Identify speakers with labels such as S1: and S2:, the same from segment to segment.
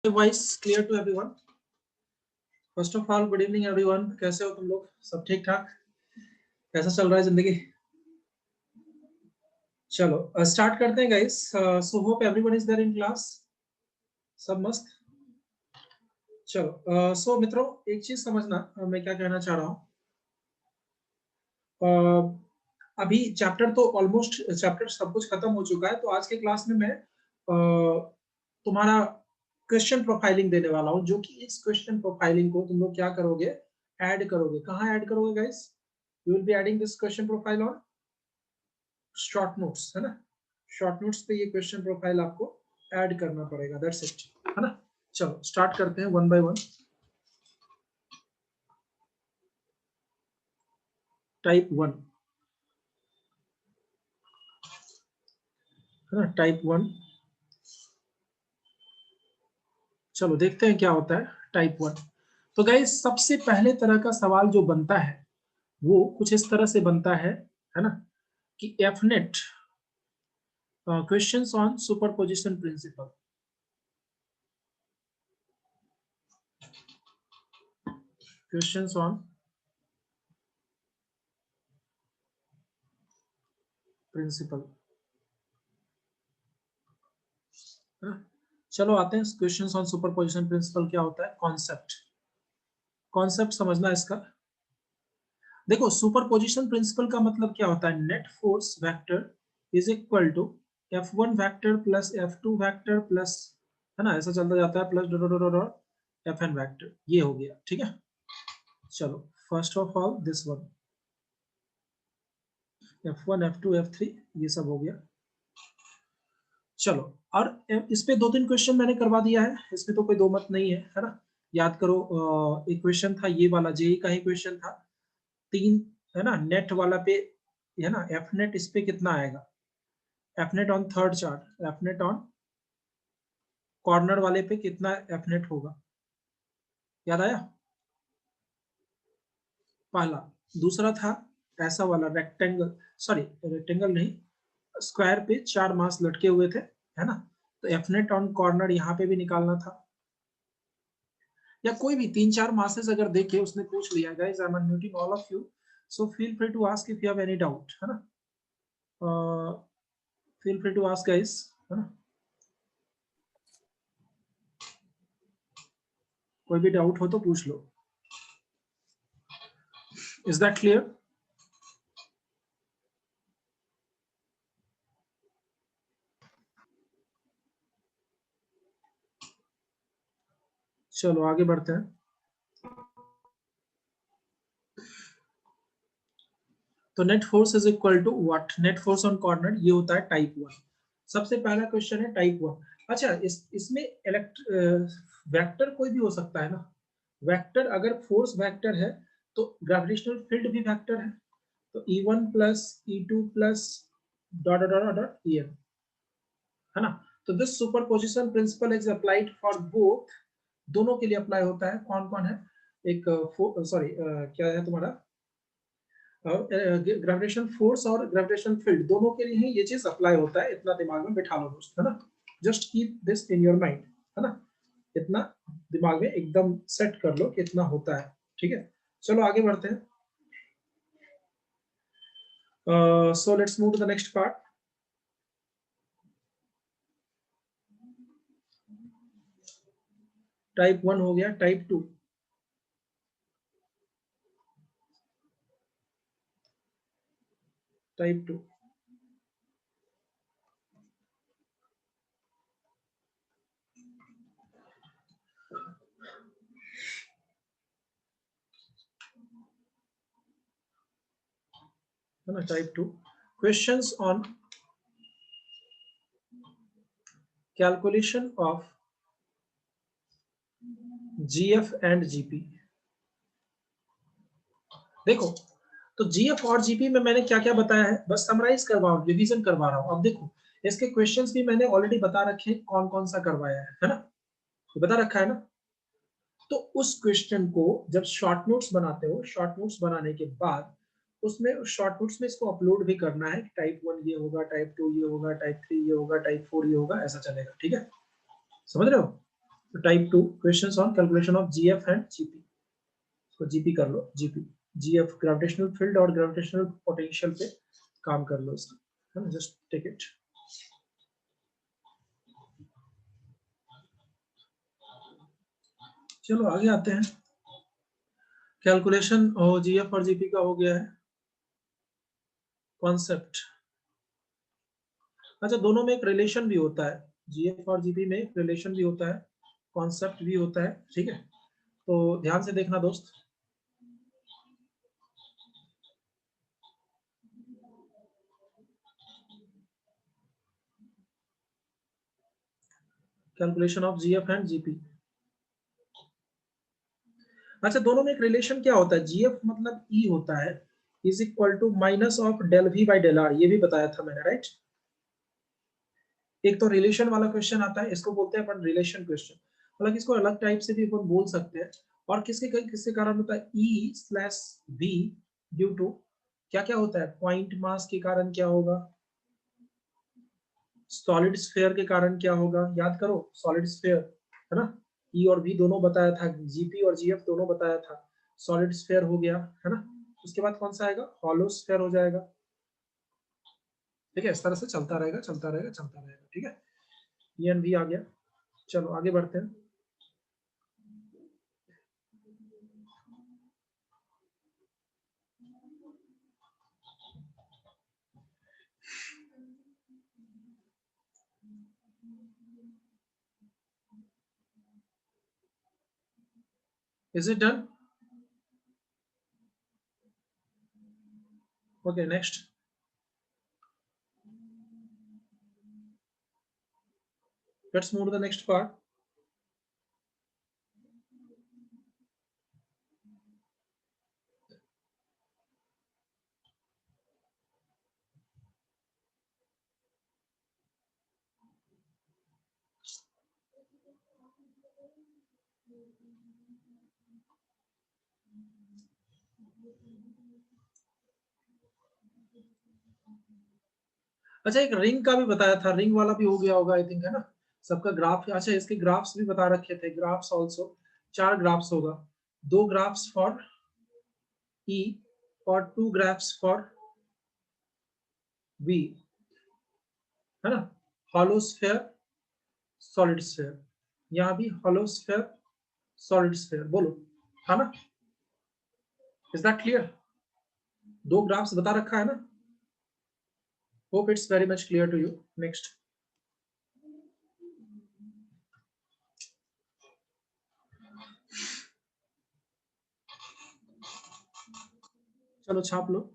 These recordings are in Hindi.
S1: voice clear to everyone? First of all, good evening everyone. कैसे हो तुम लोग? सब ठीक ठाक? कैसा चल रहा है जिंदगी? चलो स्टार्ट करते हैं guys. So hope everyone is there in class. सब मस्त. चलो so मित्रों एक चीज समझना मैं क्या कहना चाह रहा हूँ. अभी चैप्टर तो ऑलमोस्ट चैप्टर सब कुछ खत्म हो चुका है. तो आज के क्लास में मैं तुम्हारा क्वेश्चन प्रोफाइलिंग देने वाला हूं, जो कि इस क्वेश्चन प्रोफाइलिंग को तुम लोग क्या करोगे, ऐड करोगे. कहाँ ऐड करोगे guys? You will be adding this question profile on short notes, है ना. शॉर्ट नोट्स पे ये क्वेश्चन प्रोफाइल आपको ऐड करना पड़ेगा. दैट्स इट, है ना. चलो स्टार्ट करते हैं वन बाय वन. टाइप 1, है ना. टाइप 1. चलो देखते हैं क्या होता है टाइप 1. तो गाइस सबसे पहले तरह का सवाल जो बनता है वो कुछ इस तरह से बनता है ना, कि F net questions on superposition principle. Questions on principle. चलो आते हैं क्वेश्चंस ऑन सुपरपोजिशन प्रिंसिपल. क्या होता है? कॉन्सेप्ट. कॉन्सेप्ट समझना इसका. देखो सुपरपोजिशन प्रिंसिपल का मतलब क्या होता है? Net force vector is equal to F1 vector plus F2 vector plus, है ना, ऐसा चलता जाता है, plus dot dot dot dot Fn vector. ये हो गया, ठीक है. चलो first of all this one F1 F2 F3 ये सब हो गया. चलो और इस पे 2-3 क्वेश्चन मैंने करवा दिया है, इसमें तो कोई दो मत नहीं है ना. याद करो एक क्वेश्चन था ये वाला, जेई का ही क्वेश्चन था. 3, है ना, नेट वाला पे, है ना. एफ नेट इस पे कितना आएगा? F net on third chart, F net on corner वाले पे कितना एफ नेट होगा? याद आया? पहला. दूसरा था ऐसा वाला रेक्टेंगल, सॉरी रेक्टेंगल नहीं, स्क्वायर पे 4 मास लटके हुए थे, है ना. तो एफ नेट ऑन कॉर्नर यहाँ पे भी निकालना था. या कोई भी 3-4 मासेस अगर देखे उसने पूछ लिया. Guys I am unmuting all of you, so feel free to ask if you have any doubt, है ना. Feel free to ask guys, है ना. कोई भी डाउट हो तो पूछ लो. Is that clear? चलो आगे बढ़ते हैं. तो net force is equal to what? Net force on corner, ये होता है टाइप 1. सबसे पहला क्वेश्चन है टाइप 1. अच्छा इसमें वेक्टर कोई भी हो सकता है ना. वेक्टर अगर फोर्स वेक्टर है तो ग्रेविटेशनल फील्ड भी वेक्टर है. तो E1 plus E2 plus dot dot dot En, है ना. तो this superposition principle is applied for both. दोनों के लिए अप्लाई होता है. कौन कौन है? एक सॉरी क्या है तुम्हारा, ग्रेविटेशन फोर्स और ग्रेविटेशन फील्ड, दोनों के लिए ही ये चीज अप्लाई होता है. इतना दिमाग में बिठा लो दोस्त, है ना. Just keep this in your mind, है ना. इतना दिमाग में एकदम सेट कर लो कि इतना होता है, ठीक है. चलो आगे बढ़ते हैं. So let's move to the next part. Type 1 हो गया. टाइप 2. टाइप 2. है ना. Type 2 questions on calculation of GF and GP. देखो तो जीएफ और जीपी में मैंने क्या क्या बताया है, बस समराइज करवा रहा हूँ, रिवीजन करवा रहा हूँ. अब देखो इसके क्वेश्चंस भी मैंने ऑलरेडी बता रखे हैं, कौन कौन सा करवाया है ना. तो बता रखा है ना. तो उस क्वेश्चन को जब शॉर्ट नोट्स बनाते हो, शॉर्ट नोट्स बनाने के बाद उसमें शॉर्ट नोट्स में इसको अपलोड भी करना है. टाइप 1 ये होगा, टाइप 2 ये होगा, टाइप 3 ये होगा, टाइप 4 ये होगा, ऐसा चलेगा. ठीक है, समझ रहे हो? Type 2 questions on calculation of GF and GP. तो जीपी कर लो, जीपी जीएफ ग्रेविटेशनल फील्ड और ग्रेविटेशनल पोटेंशियल पे काम कर लो इसका, जस्ट टेक इट। चलो आगे आते हैं। कैलकुलेशन जीएफ और जीपी का हो गया है। कॉन्सेप्ट, अच्छा दोनों में एक रिलेशन भी होता है, जीएफ और जीपी में एक रिलेशन भी होता है, कॉन्सेप्ट भी होता है, ठीक है। तो ध्यान से देखना दोस्त। Calculation of GF and GP. अच्छा दोनों में एक रिलेशन क्या होता है, जीएफ मतलब ई होता है is equal to minus of del V by del R, ये भी बताया था मैंने, राइट। एक तो रिलेशन वाला क्वेश्चन आता है, इसको बोलते हैं अपन रिलेशन क्वेश्चन, हालांकि इसको अलग टाइप से भी अपन बोल सकते हैं। और किसके किसके कारण होता है, E slash V due to क्या क्या होता है, पॉइंट मास के कारण क्या होगा, सॉलिड स्फीयर के कारण क्या होगा, याद करो सॉलिड स्फीयर है ना। ई और वी दोनों बताया था, जीपी और जीएफ दोनों बताया था, सॉलिड स्फीयर हो गया है ना। उसके बाद कौन सा आएगा, हॉलो स्फीयर हो जाएगा, ठीक है। इस तरह से चलता रहेगा चलता रहेगा चलता रहेगा, ठीक है। ई एंड वी आ गया। चलो आगे बढ़ते हैं। Is it done? Okay, next. Let's move to the next part. अच्छा एक रिंग का भी बताया था, रिंग वाला भी हो गया होगा आई थिंक, है ना। सबका ग्राफ, अच्छा इसके ग्राफ्स भी बता रखे थे, ग्राफ्स आल्सो 4 ग्राफ्स होगा, 2 ग्राफ्स फॉर ई और 2 ग्राफ्स फॉर वी, है ना। हॉलो स्फीयर, सॉलिड स्फीयर, यहाँ भी हॉलो स्फीयर, सॉलिड स्फीयर, बोलो, है ना। इज दैट क्लियर, 2 ग्राफ्स बता रखा है ना। Hope it's very much clear to you. Next, चलो छाप लो।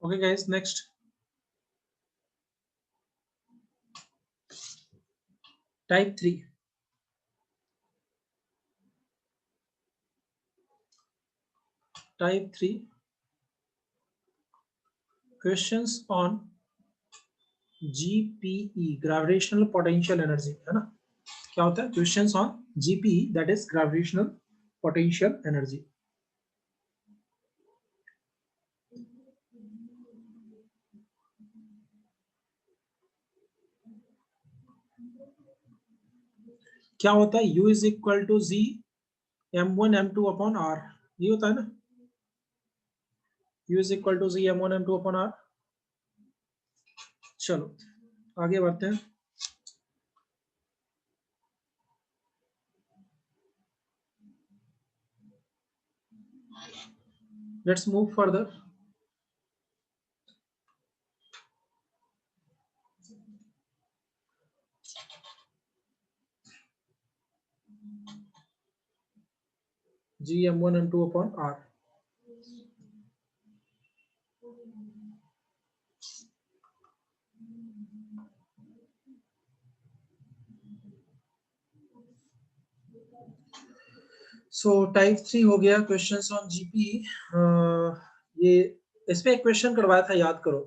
S1: Okay guys, next. Type 3. Type 3 questions on GPE, gravitational potential energy, है ना। क्या होता है, questions on GPE, that is gravitational potential energy. क्या होता है, U is equal to Z M1 M2 upon R, ये होता है ना। U is equal to Z M1 M2 upon R। चलो आगे बढ़ते हैं। Let's move further. G M1 M2 upon R। So type 3 हो गया, क्वेश्चंस ऑन जीपी। ये इस पे एक क्वेश्चन करवाया था, याद करो।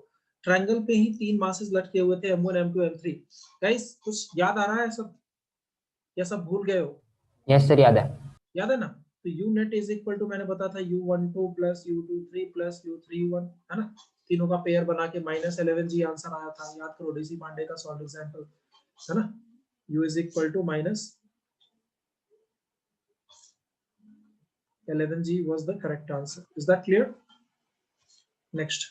S1: ट्रायंगल पे ही 3 मासेस लटके हुए थे, M1 M2 M3। गाइस कुछ याद आ रहा है सब या सब भूल गए हो?
S2: यस सर, याद है।
S1: याद है ना? तो U net is equal to, मैंने बताया था U12 plus U23 plus U31, है ना? तीनों का पेयर बना के -11G आंसर आया था, याद करो, डीसी पांडे का सॉल्व एग्जांपल, है ना? U is equal to -11G was the correct answer. Is that clear? Next.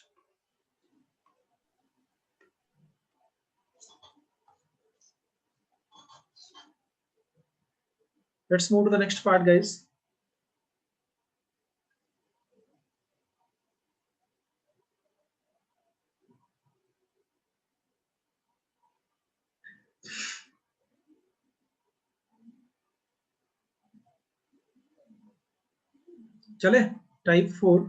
S1: Let's move to the next part, guys. चले type 4,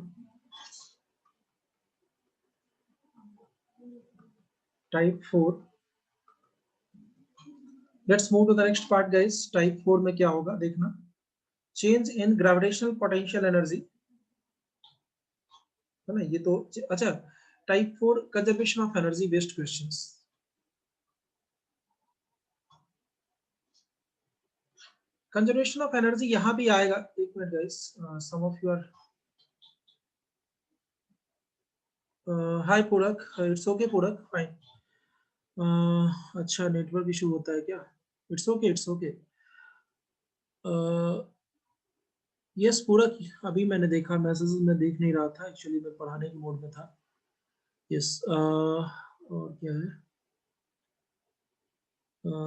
S1: let's move to the next part guys. Type 4 में क्या होगा देखना, change in gravitational potential energy, है ना? ये तो अच्छा, type 4 conservation of energy based questions. Conservation of energy यहां भी आएगा, एक minute guys, some of you are, hi Purak, it's okay Purak, fine. अच्छा नेटवर्क इशू होता है क्या? It's okay, it's okay. Yes Purak, अभी मैंने देखा मैसेज, मैं देख नहीं रहा था एक्चुअली, मैं पढ़ाने के मोड में था। यस, और क्या है?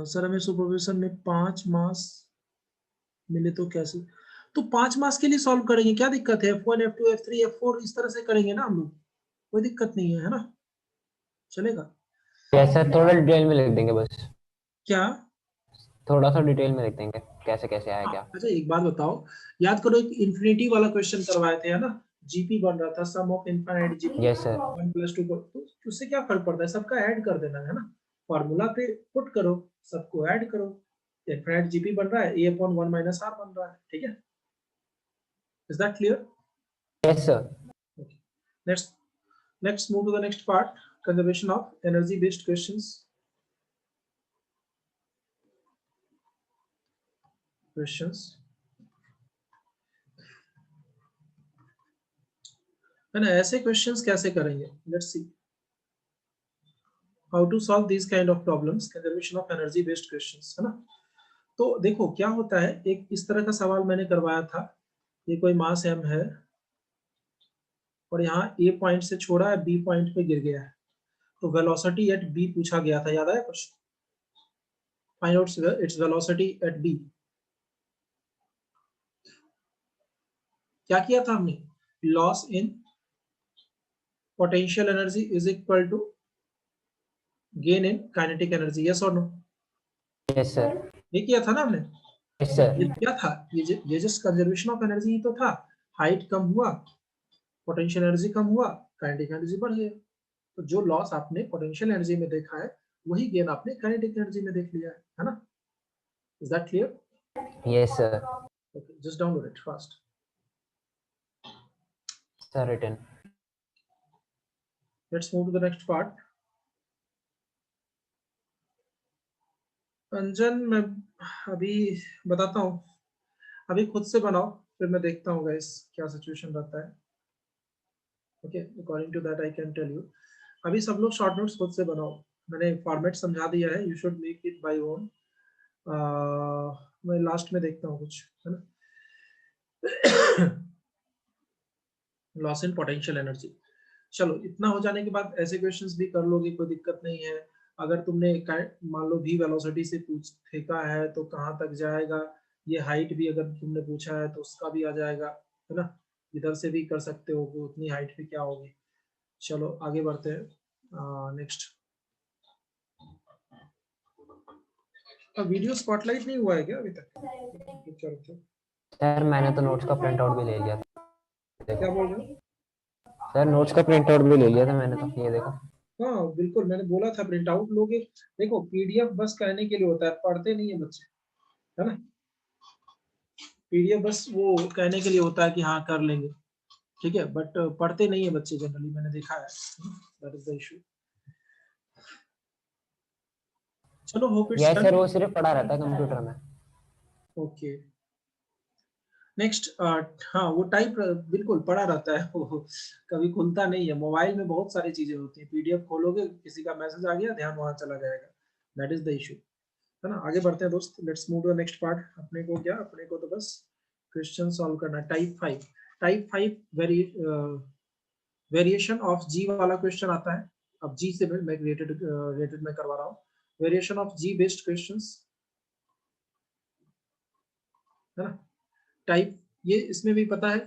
S1: सर हमें सुपरविजन में 5 मास मिले तो कैसे? तो 5 मास के लिए सॉल्व करेंगे, क्या दिक्कत है? F1 F2 F3 F4 इस तरह से करेंगे ना हम लोग, कोई दिक्कत नहीं है ना? चलेगा।
S2: यस सर, थोड़ा डिटेल में लिख देंगे बस,
S1: क्या?
S2: थोड़ा सा डिटेल में लिख देंगे कैसे कैसे आया
S1: हाँ,
S2: क्या।
S1: अच्छा एक बात बताओ, याद करो एक इन्फिनिटी वाला क्वेश्चन करवाए थे, है ना? जीपी बन रहा था, sum of infinite GP
S2: yes sir.
S1: 1 + 2, तो उससे क्या फर्क पड़ता है, सबका ऐड कर देना है ना, फॉर्मूला पे पुट करो, सबको ऐड करो। इनफाइनाइट जीपी बन रहा है, A/1 - R बन रहा है, ठीक है? Is that clear?
S2: Yes sir.
S1: Okay. Let's move to the next part, conservation of energy based questions. है ना? ऐसे क्वेश्चंस कैसे करेंगे, let's see how to solve this kind of problems, conservation of energy based questions, है ना? तो देखो क्या होता है, एक इस तरह का सवाल मैंने करवाया था, ये कोई मास m है और यहाँ A पॉइंट से छोड़ा है, B पॉइंट पे गिर गया है, तो वेलोसिटी एट B पूछा गया था, याद आया कुछ? Find out its velocity at B। क्या किया था हमने? Loss in potential energy is equal to gain in kinetic energy, yes और नो?
S2: Yes sir.
S1: ये किया था ना हमने?
S2: यस
S1: ये
S2: सर।
S1: क्या था? ये जस्ट कंजर्वेशन ऑफ एनर्जी ही तो था। हाइट कम हुआ, पोटेंशियल एनर्जी कम हुआ, काइनेटिक एनर्जी बढ़ गया। तो जो लॉस आपने पोटेंशियल एनर्जी में देखा है, वही गेन आपने काइनेटिक एनर्जी में देख लिया है ना? Is that clear?
S2: Yes sir.
S1: Okay, just download it fast.
S2: Sir written.
S1: Let's move to the next part. Anjan, मैं अभी बताता हूँ, अभी खुद से बनाओ, फिर मैं देखता हूँ गाइस क्या सिचुएशन रहता है। Okay, according to that I can tell you. अभी सब लोग शॉर्ट नोट्स खुद से बनाओ, मैंने फॉर्मेट समझा दिया है, you should make it by own. मैं लास्ट में देखता हूँ कुछ, है ना? Loss in potential energy. चलो इतना हो जाने के बाद ऐसे क्वेश्चंस भी कर लोगे, कोई दिक्कत नहीं है। अगर तुमने मान लो भी वेलोसिटी से पूछ फेंका है तो कहाँ तक जाएगा, ये हाइट भी अगर तुमने पूछा है तो उसका भी आ जाएगा, है ना? इधर से भी कर सकते हो कि उतनी हाइट पे क्या होगी। चलो आगे बढ़ते हैं, नेक्स्ट। वीडियो स्पॉटलाइट नहीं हुआ है क्या अभी तक? चलो
S2: सर मैंने तो नोट्स का प्रिंट आउट भी ले लिया था,
S1: क्या
S2: देखो।
S1: बोल रहे हो?
S2: सर नोट्स का प्रिंट आउट भी ले लिया था मैंने तो, ये देखो।
S1: हाँ बिल्कुल, मैंने बोला था प्रिंट आउट लोगे। देखो पीडीएफ बस कहने के लिए होता है, पढ़ते नहीं है बच्चे, है ना? पीडीएफ बस वो कहने के लिए होता है कि हाँ कर लेंगे, ठीक है, बट पढ़ते नहीं है बच्चे जनरली, मैंने देखा है, दैट इज द इशू। चलो hope it's
S2: yes
S1: done.
S2: Sir, वो सिर्फ पढ़ा रहता है कंप्यूटर में।
S1: ओके नेक्स्ट, हाँ वो टाइप बिल्कुल पड़ा रहता है वो, कभी खुलता नहीं है। मोबाइल में बहुत सारी चीजें होती हैं, पीडीएफ खोलोगे किसी का मैसेज आ गया, ध्यान वहां चला जाएगा, दैट इज द इशू, है ना। आगे बढ़ते हैं दोस्त, let's move to the next part. अपने को क्या, अपने को तो बस क्वेश्चन सॉल्व करना है। टाइप 5, टाइप 5 वेरिएशन ऑफ जी वाला क्वेश्चन आता है। अब जी से मैं रिलेटेड में करवा रहा हूँ, variation of G based questions, है ना। टाइप ये इसमें भी पता है,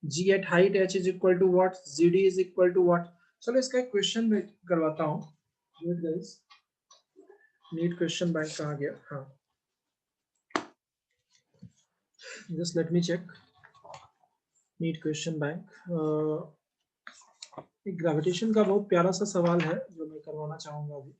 S1: g at height h is equal to what, gd is equal to what। चलो इसका एक क्वेश्चन में करवाता हूँ। Wait guys, NEET question bank कहाँ गया, हाँ just let me check NEET question bank. एक ग्रेविटेशन का बहुत प्यारा सा सवाल है जो मैं करवाना चाहूंगा अभी।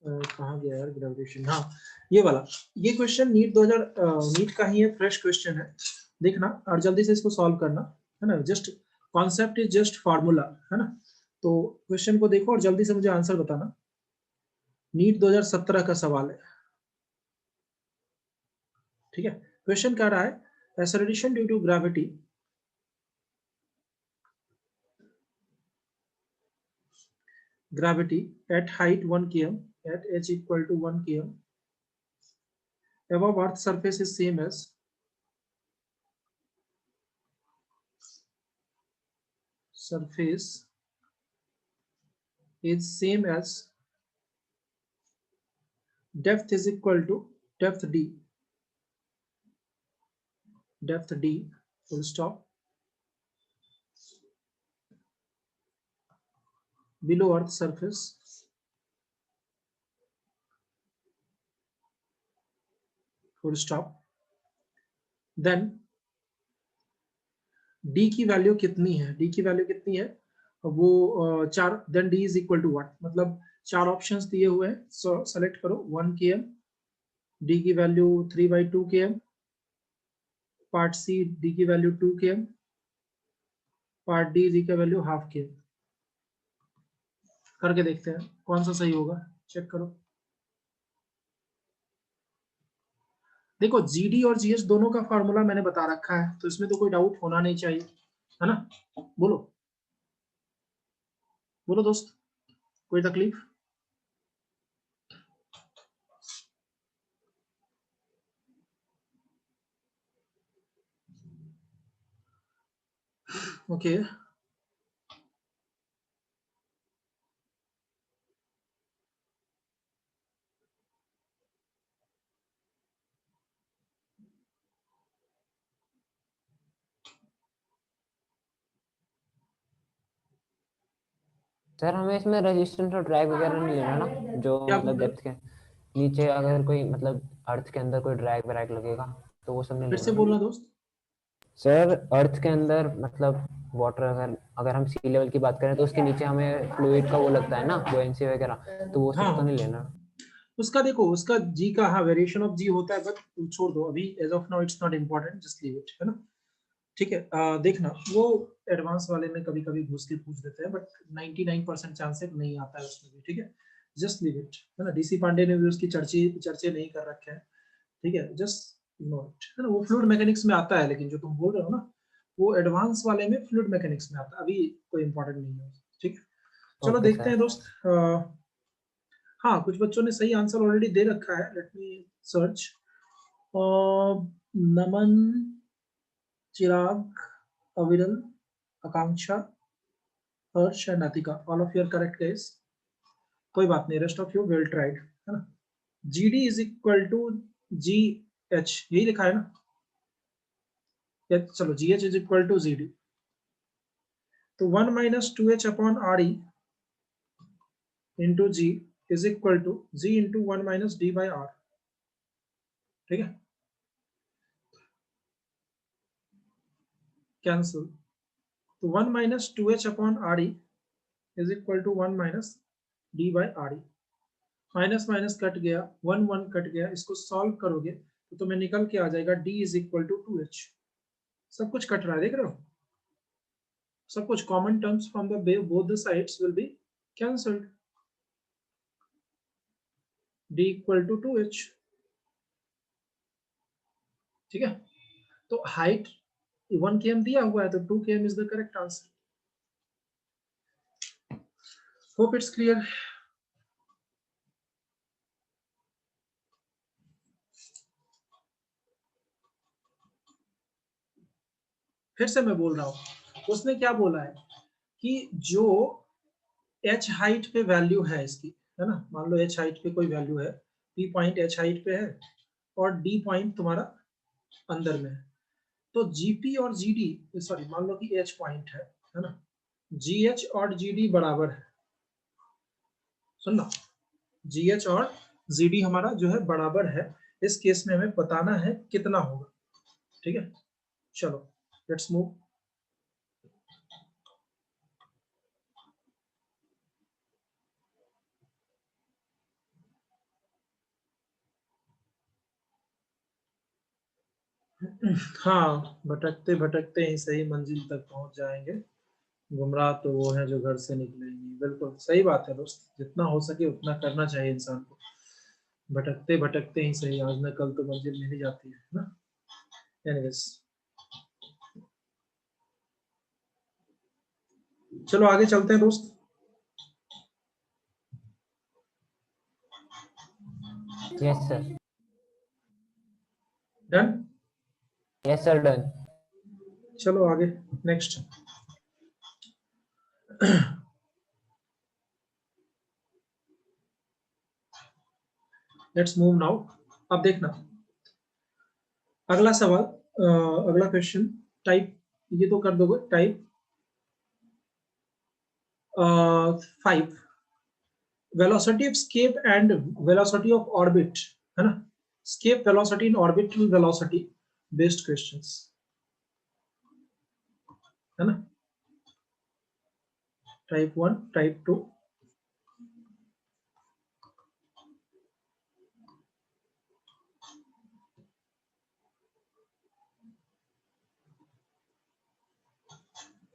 S1: कहाँ गया यार ग्रेविटेशन, हाँ ये वाला। ये क्वेश्चन नीट 2000 नीट का ही है, फ्रेश क्वेश्चन है, देखना और जल्दी से इसको सॉल्व करना, है ना। Just concept is just formula, है ना। तो क्वेश्चन को देखो और जल्दी से मुझे आंसर बताना। नीट 2017 का सवाल है, ठीक है। क्वेश्चन कह रहा है acceleration due to gravity at height 1 km at h equal to 1 km above earth surface is same as depth is equal to depth d full stop below earth surface full stop, then d की वैल्यू कितनी है, d की वैल्यू कितनी है वो चार, then d is equal to what, मतलब चार ऑप्शंस दिए हुए हैं, सो सेलेक्ट करो 1 km, d की value 3/2 km, part C d की value 2 km, part D d की वैल्यू हाफ km। करके देखते हैं कौन सा सही होगा, चेक करो। देखो जीडी और जीएस दोनों का फार्मूला मैंने बता रखा है, तो इसमें तो कोई डाउट होना नहीं चाहिए, है ना। बोलो बोलो दोस्त, कोई तकलीफ। ओके
S2: सर हमें इसमें रेजिस्टेंस और ड्रैग वगैरह नहीं लेना ना, जो
S1: क्या बोल
S2: मतलब
S1: रहे हो,
S2: डेप्थ के नीचे अगर कोई मतलब अर्थ के अंदर कोई ड्रैग व्रैग लगेगा तो वो सब नहीं
S1: फिर से
S2: लेना ना।
S1: बोलना दोस्त।
S2: सर अर्थ के अंदर मतलब वाटर, अगर अगर हम सी लेवल की बात करें तो उसके नीचे हमें फ्लूइड का वो लगता है ना, बुएंसी वगैरह, तो वो सब तो
S1: हाँ
S2: नहीं लेना।
S1: उसका देखो, उसका जी का हाँ वेरिएशन ऑफ जी होता है, बट छोड़ दो अभी, as of now it's not important, just leave it, है ना। ठीक है, देखना वो एडवांस वाले में कभी कभी घुस के पूछ देते हैं, बट 99% चांस है नहीं आता है उसमें भी, ठीक है। जस्ट लीव इट, है ना। डीसी पांडे ने भी उसकी चर्चे नहीं कर रखे हैं, ठीक है, जस्ट इग्नोर इट, है ना। वो फ्लूइड मैकेनिक्स में आता है, लेकिन जो तुम बोल रहे हो ना वो एडवांस वाले में फ्लूइड मैकेनिक्स में आता है, अभी कोई इंपॉर्टेंट नहीं है, ठीक है। चलो
S2: ओके
S1: देखते
S2: सर।
S1: हैं दोस्त। हाँ कुछ बच्चों ने सही आंसर ऑलरेडी दे रखा है, let me search. Naman, Chirag, Aviral, Akanksha, Harsh and Atika, all of your correct guys. कोई बात नहीं, rest of you well tried, है ना। GD is equal to G H, यही लिखा है ना, या चलो G H is equal to G D, तो 1 minus 2h upon R E into G is equal to G into 1 minus D by R, ठीक है। कैंसिल, तो 1 minus 2h upon R E is equal to 1 minus D by R E. Minus minus cut गया, 1 1 कट गया, इसको सॉल्व करोगे तो तुम्हें निकल के आ जाएगा d is equal to 2h। सब कुछ कट रहा है, देख रहे हो, सब कुछ common terms from the both the sides will be cancelled, d equal to 2h। ठीक है, तो हाइट 1 km दिया हुआ है तो 2 km is the correct answer. Hope it's clear. फिर से मैं बोल रहा हूं, उसने क्या बोला है कि जो h हाइट पे वैल्यू है इसकी, है ना, मान लो h हाइट पे कोई वैल्यू है, p पॉइंट h हाइट पे है और d पॉइंट तुम्हारा अंदर में है, तो gp और gd, सॉरी मान लो कि h पॉइंट है ना, gh और gd बराबर है, सुनना, gh और gd हमारा जो है बराबर है, इस केस में हमें बताना है कितना होगा। ठीक है, चलो लेट्स मूव। हाँ, भटकते भटकते ही सही मंजिल तक पहुंच जाएंगे, गुमराह तो वो है जो घर से निकले नहीं। बिल्कुल सही बात है दोस्त, जितना हो सके उतना करना चाहिए इंसान को, भटकते भटकते ही सही, आज न कल तो मंजिल मिल ही जाती है ना। एनीवेज, चलो आगे चलते हैं दोस्त।
S2: Yes sir.
S1: Done,
S2: yes sir, done.
S1: चलो आगे नेक्स्ट। Let's move now. अब देखना अगला सवाल, अगला क्वेश्चन, टाइप, ये तो कर दोगे, type 5, velocity of escape and velocity of orbit, है ना, escape velocity in orbital velocity based questions, है ना, टाइप 1, टाइप 2।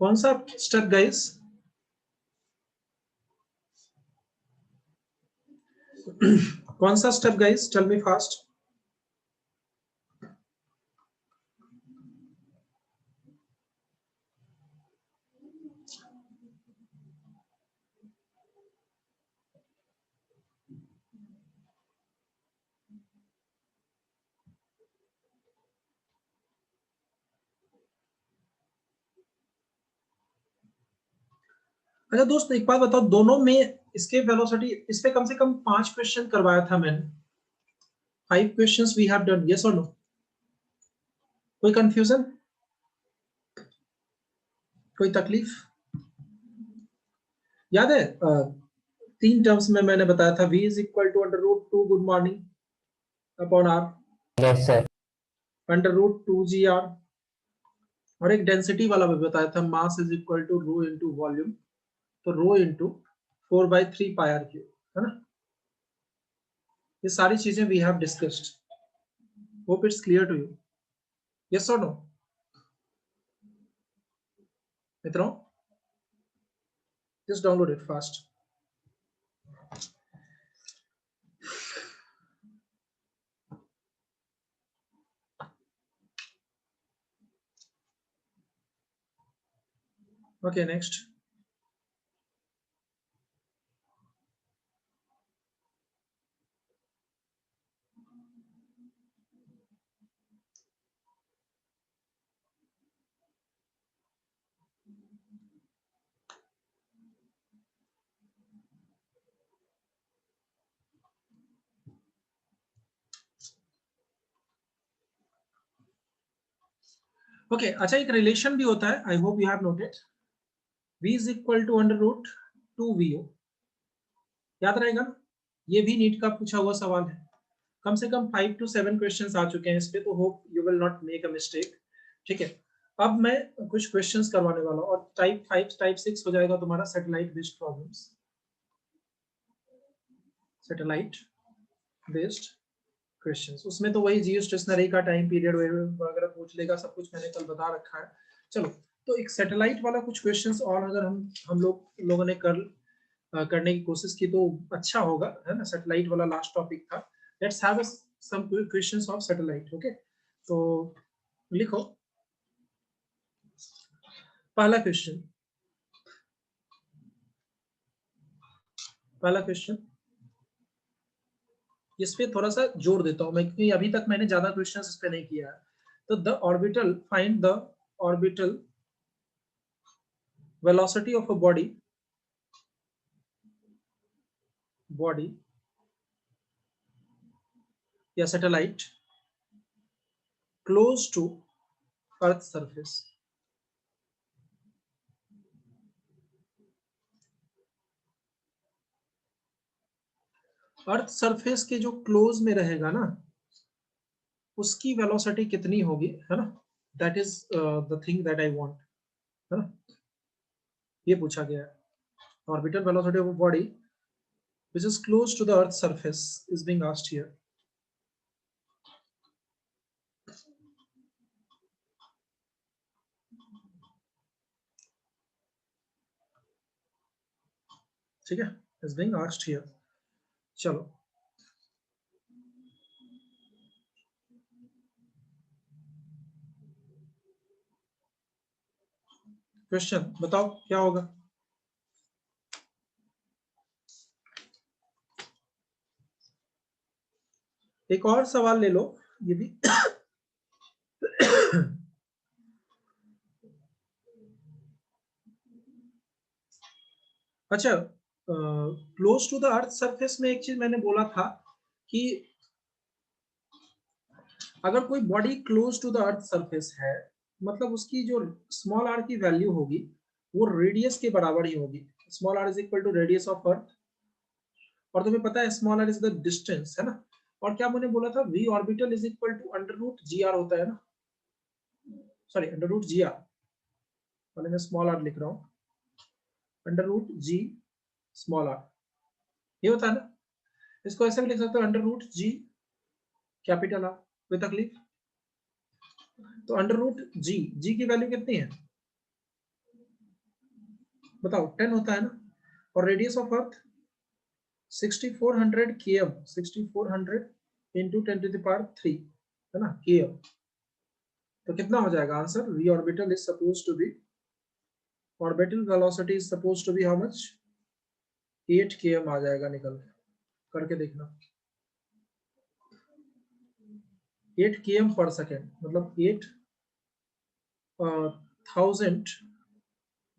S1: कौन सा स्टेप गाइस? कौन सा step guys, tell me fast. अच्छा दोस्त एक बात बताओ, दोनों में escape velocity, इस पे कम से कम 5 क्वेश्चन करवाया था मैंने, 5 questions we have done, yes और नो? कोई कंफ्यूजन, कोई तकलीफ? याद है 3 टर्म्स में मैंने बताया था, v is equal to under root 2 good morning upon r,
S2: yes sir.
S1: Under root 2 G r, और एक डेंसिटी वाला भी बताया था, mass is equal to rho into volume, तो rho into 4/3 pi r cube, है ना। ये सारी चीजें we have discussed, hope it's clear to you, yes और नो मित्रों? Just download it fast. Okay, next. Okay अच्छा, एक रिलेशन भी होता है, I hope you have noted, v is equal to under root 2vo, याद रहेगा ना, ये भी नीट का पूछा हुआ सवाल है, कम से कम 5 to 7 क्वेश्चंस आ चुके हैं इस पे, तो hope you will not make a mistake. ठीक है, अब मैं कुछ क्वेश्चंस करवाने वाला हूँ और टाइप 5 टाइप 6 हो जाएगा तुम्हारा satellite based problems, satellite based questions. उसमें तो वही जियो स्टेशनरी का टाइम पीरियड वगैरह पूछ लेगा, सब कुछ मैंने कल बता रखा है। चलो तो एक सैटेलाइट वाला कुछ क्वेश्चंस और अगर हम लोगों ने करने की कोशिश की तो अच्छा होगा, है ना। सैटेलाइट वाला लास्ट टॉपिक था। Let's have some questions of satellite. Okay, तो लिखो पहला क्वेश्चन। पहला क्वेश्चन इस पे थोड़ा सा जोर देता हूं मैं, क्योंकि अभी तक मैंने ज्यादा क्वेश्चंस इस पे नहीं किया है। तो the orbital, find the orbital velocity of a body या satellite close to earth surface. Earth surface के जो क्लोज में रहेगा ना, उसकी वेलोसिटी कितनी होगी, है ना। That is the thing that I want, है ना। ये पूछा गया है। Orbital velocity of a body which is close to the earth's surface is being asked here. ठीक है, is being asked here. चलो क्वेश्चन बताओ क्या होगा। एक और सवाल ले लो, ये भी अच्छा, close to the earth surface में एक चीज मैंने बोला था कि अगर कोई body close to the earth surface है, मतलब उसकी जो स्मॉल आर की वैल्यू होगी वो रेडियस के बराबर ही होगी। Small R is equal to radius of earth, और तुम्हें पता है small R is the distance, है ना। और क्या मैंने बोला था, V orbital is equal to under root G R होता है ना, sorry under root G R, पहले मैं स्मॉल आर लिख रहा हूँ, under root G small R, ये होता है ना। इसको ऐसे भी लिख सकते हो, under root G capital R, कोई तकलीफ। तो अंडर रूट जी, जी की वैल्यू कितनी है बताओ, 10 होता है ना। और radius of earth 6400 km, 6400 into 10 to the power 3, है ना, km। तो कितना हो जाएगा answer, V orbital is suppose to be, orbital velocity is suppose to be how much, 8 km आ जाएगा निकल, करके देखना। 8 km पर सेकेंड, मतलब 8,000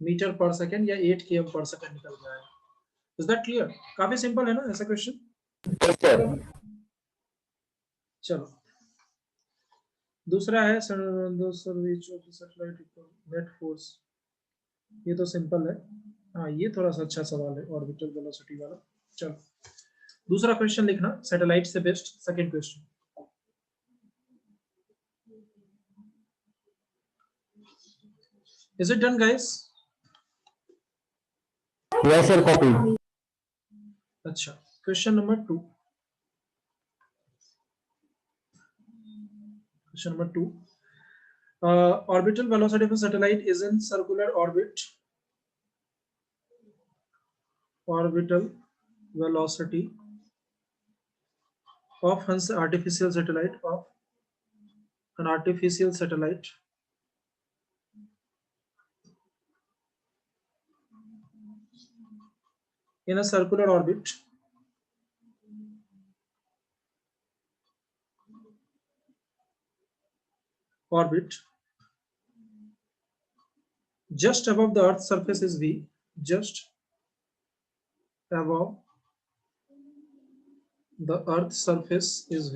S1: मीटर पर सेकेंड या 8 km पर सेकेंड निकल जाएगा। Is that clear? काफी सिंपल है ना ऐसा क्वेश्चन। चलो दूसरा है नेट फोर्स, ये तो सिंपल है। हाँ ये थोड़ा सा अच्छा सवाल है, ऑर्बिटल वेलोसिटी वाला। चलो दूसरा क्वेश्चन लिखना, सैटेलाइट से best second question. Is it done guys?
S2: Yes sir, copy.
S1: अच्छा, question number 2। Question number 2, orbital velocity of a satellite is in circular orbit. Orbital velocity of an artificial satellite, of an artificial satellite in a circular orbit just above the earth's surface is v, just above the earth's surface is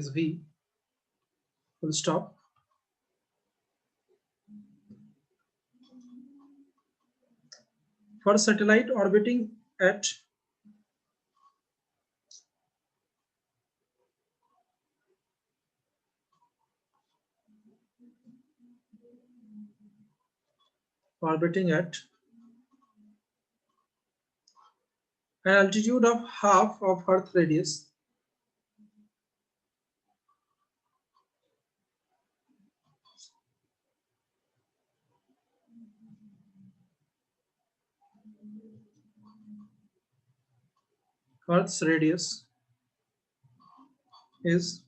S1: v, full stop. For satellite orbiting at orbiting at an altitude of half of Earth radius Earth's radius is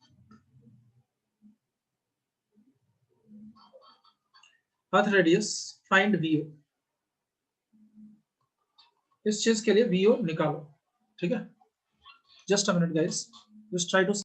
S1: Earth radius, find VO. इस चीज के लिए VO निकालो, ठीक है? Just a minute, guys. Just try to.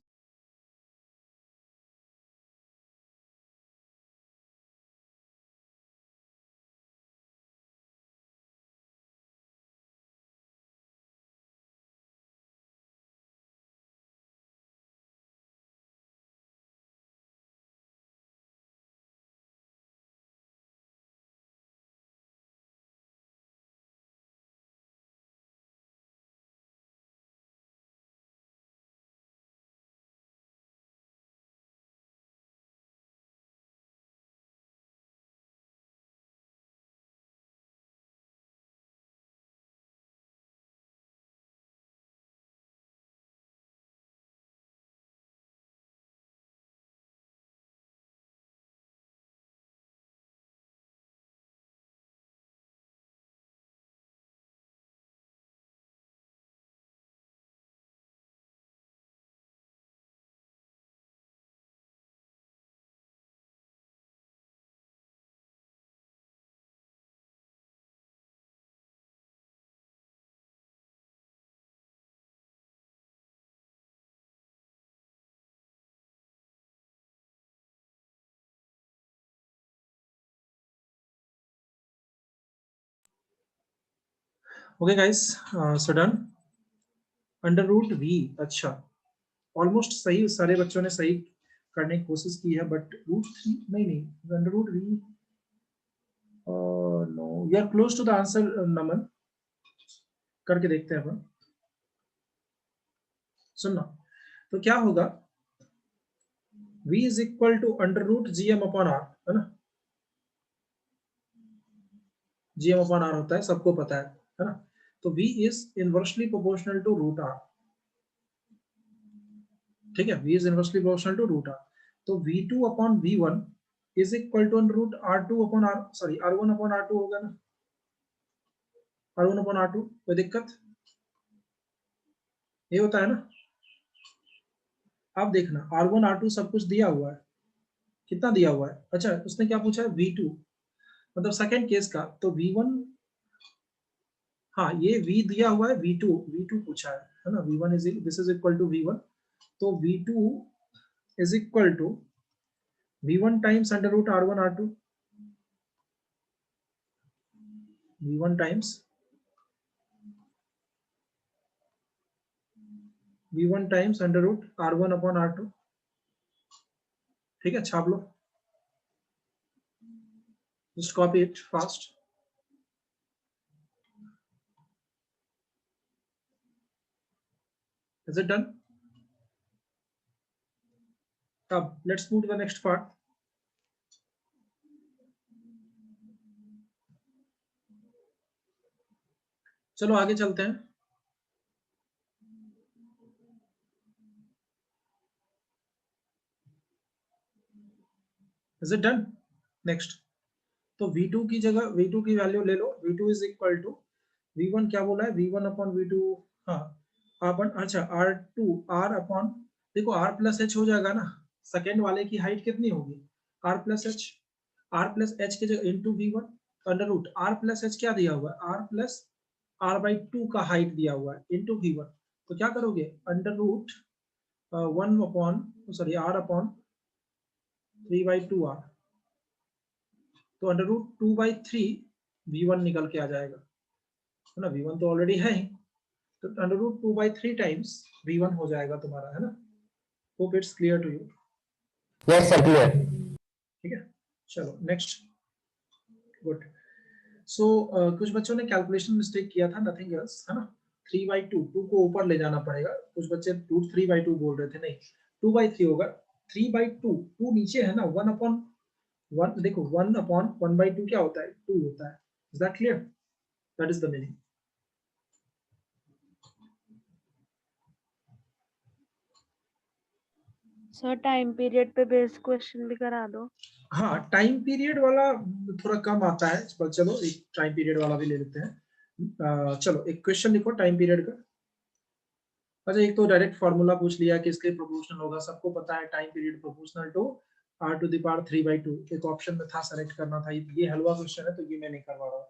S1: Okay, guys, so done. Under root V, अच्छा ऑलमोस्ट सही, सारे बच्चों ने सही करने की कोशिश की है, बट रूट 3 नहीं, under root V, no, you are close to the answer Naman, करके देखते हैं अपन। सुनना, तो क्या होगा, v is equal to under root gm upon r, है ना? gm अपॉन r होता है, सबको पता है ना? तो v is inversely proportional to root r, ठीक है? v is inversely proportional to root r, तो v2 upon v1 is equal to under root r2 upon r, sorry r1 upon r2 होगा ना? r1 अपॉन r2, कोई दिक्कत? ये होता है ना? अब देखना, r1 r2 सब कुछ दिया हुआ है, कितना दिया हुआ है? अच्छा, उसने क्या पूछा है? v2, मतलब सेकंड केस का, तो v1, हाँ ये v दिया हुआ है, v2 पूछा है ना? v1 is, this is equal to v1, तो v2 is equal to v1 times under root r1 r2, v1 times under root r1 upon r2, ठीक है? छाप लो, just copy it fast. Is it done? अब let's move to the next part. चलो आगे चलते हैं। Is it done? Next, तो v2 की जगह v2 की वैल्यू ले लो, v2 is equal to v1, क्या बोला है? v1 अपॉन v2, हाँ अपन, अच्छा r2 r अपॉन, देखो r प्लस h हो जाएगा ना, सेकेंड वाले की हाइट कितनी होगी? r प्लस h की जगह into v1 under root r plus h, क्या दिया हुआ है? r प्लस r/2 का हाइट दिया हुआ है, इंटू v1, तो क्या करोगे? Under root 1 upon, sorry r upon 3/2r, तो अंडर रूट 2/3 v1 निकल के आ जाएगा, है ना? v1 तो ऑलरेडी है ही, तो अंडर रूट 2/3 टाइम्स v1 हो जाएगा तुम्हारा, है ना? Hope it's clear to you.
S2: Yes sir, clear.
S1: ठीक है, चलो नेक्स्ट, गुड। सो कुछ बच्चों ने कैलकुलेशन मिस्टेक किया था, नथिंग एल्स, है ना? 3/2, 2 को ऊपर ले जाना पड़ेगा, कुछ बच्चे रूट 3/2 बोल रहे थे, नहीं 2/3 होगा, 3/2, 2 नीचे है ना, 1 अपॉन वन, देखो 1/1/2 क्या होता है, 2 होता है। Is that clear? That is the meaning.
S3: Sir time period पे बेस्ड क्वेश्चन भी करा दो।
S1: हाँ, टाइम पीरियड वाला थोड़ा कम आता है, पर चलो एक टाइम पीरियड वाला भी ले लेते हैं। चलो एक क्वेश्चन लिखो टाइम पीरियड का। अच्छा, एक तो डायरेक्ट फार्मूला पूछ लिया कि इसके प्रोपोर्शनल होगा, सबको पता है time period proportional to r⁻³ एक ऑप्शन में था, सेलेक्ट करना था। ये हलवा क्वेश्चन है तो ये मैं नहीं करवा रहा हूँ,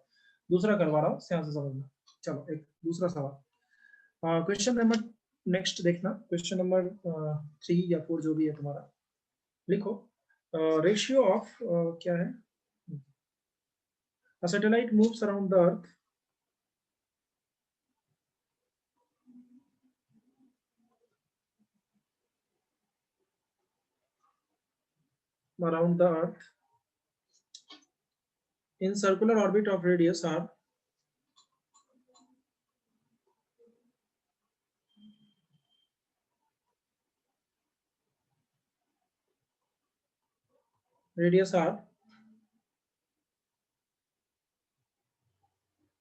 S1: दूसरा करवा रहा हूँ, ध्यान से समझना। चलो एक दूसरा सवाल, क्वेश्चन नंबर नेक्स्ट देखना, क्वेश्चन नंबर 3 या 4 जो भी है तुम्हारा, लिखो रेशियो ऑफ क्या है, a satellite moves around the earth in circular orbit of radius r,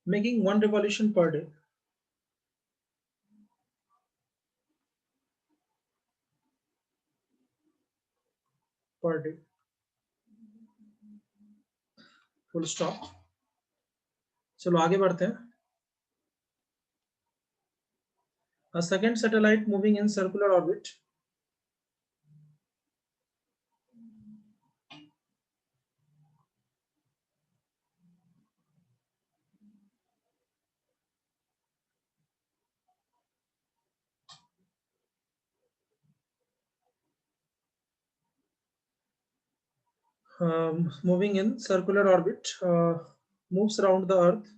S1: making 1 revolution per day. Full stop. चलो आगे बढ़ते हैं। A second satellite moving in circular orbit moving in circular orbit moves around the earth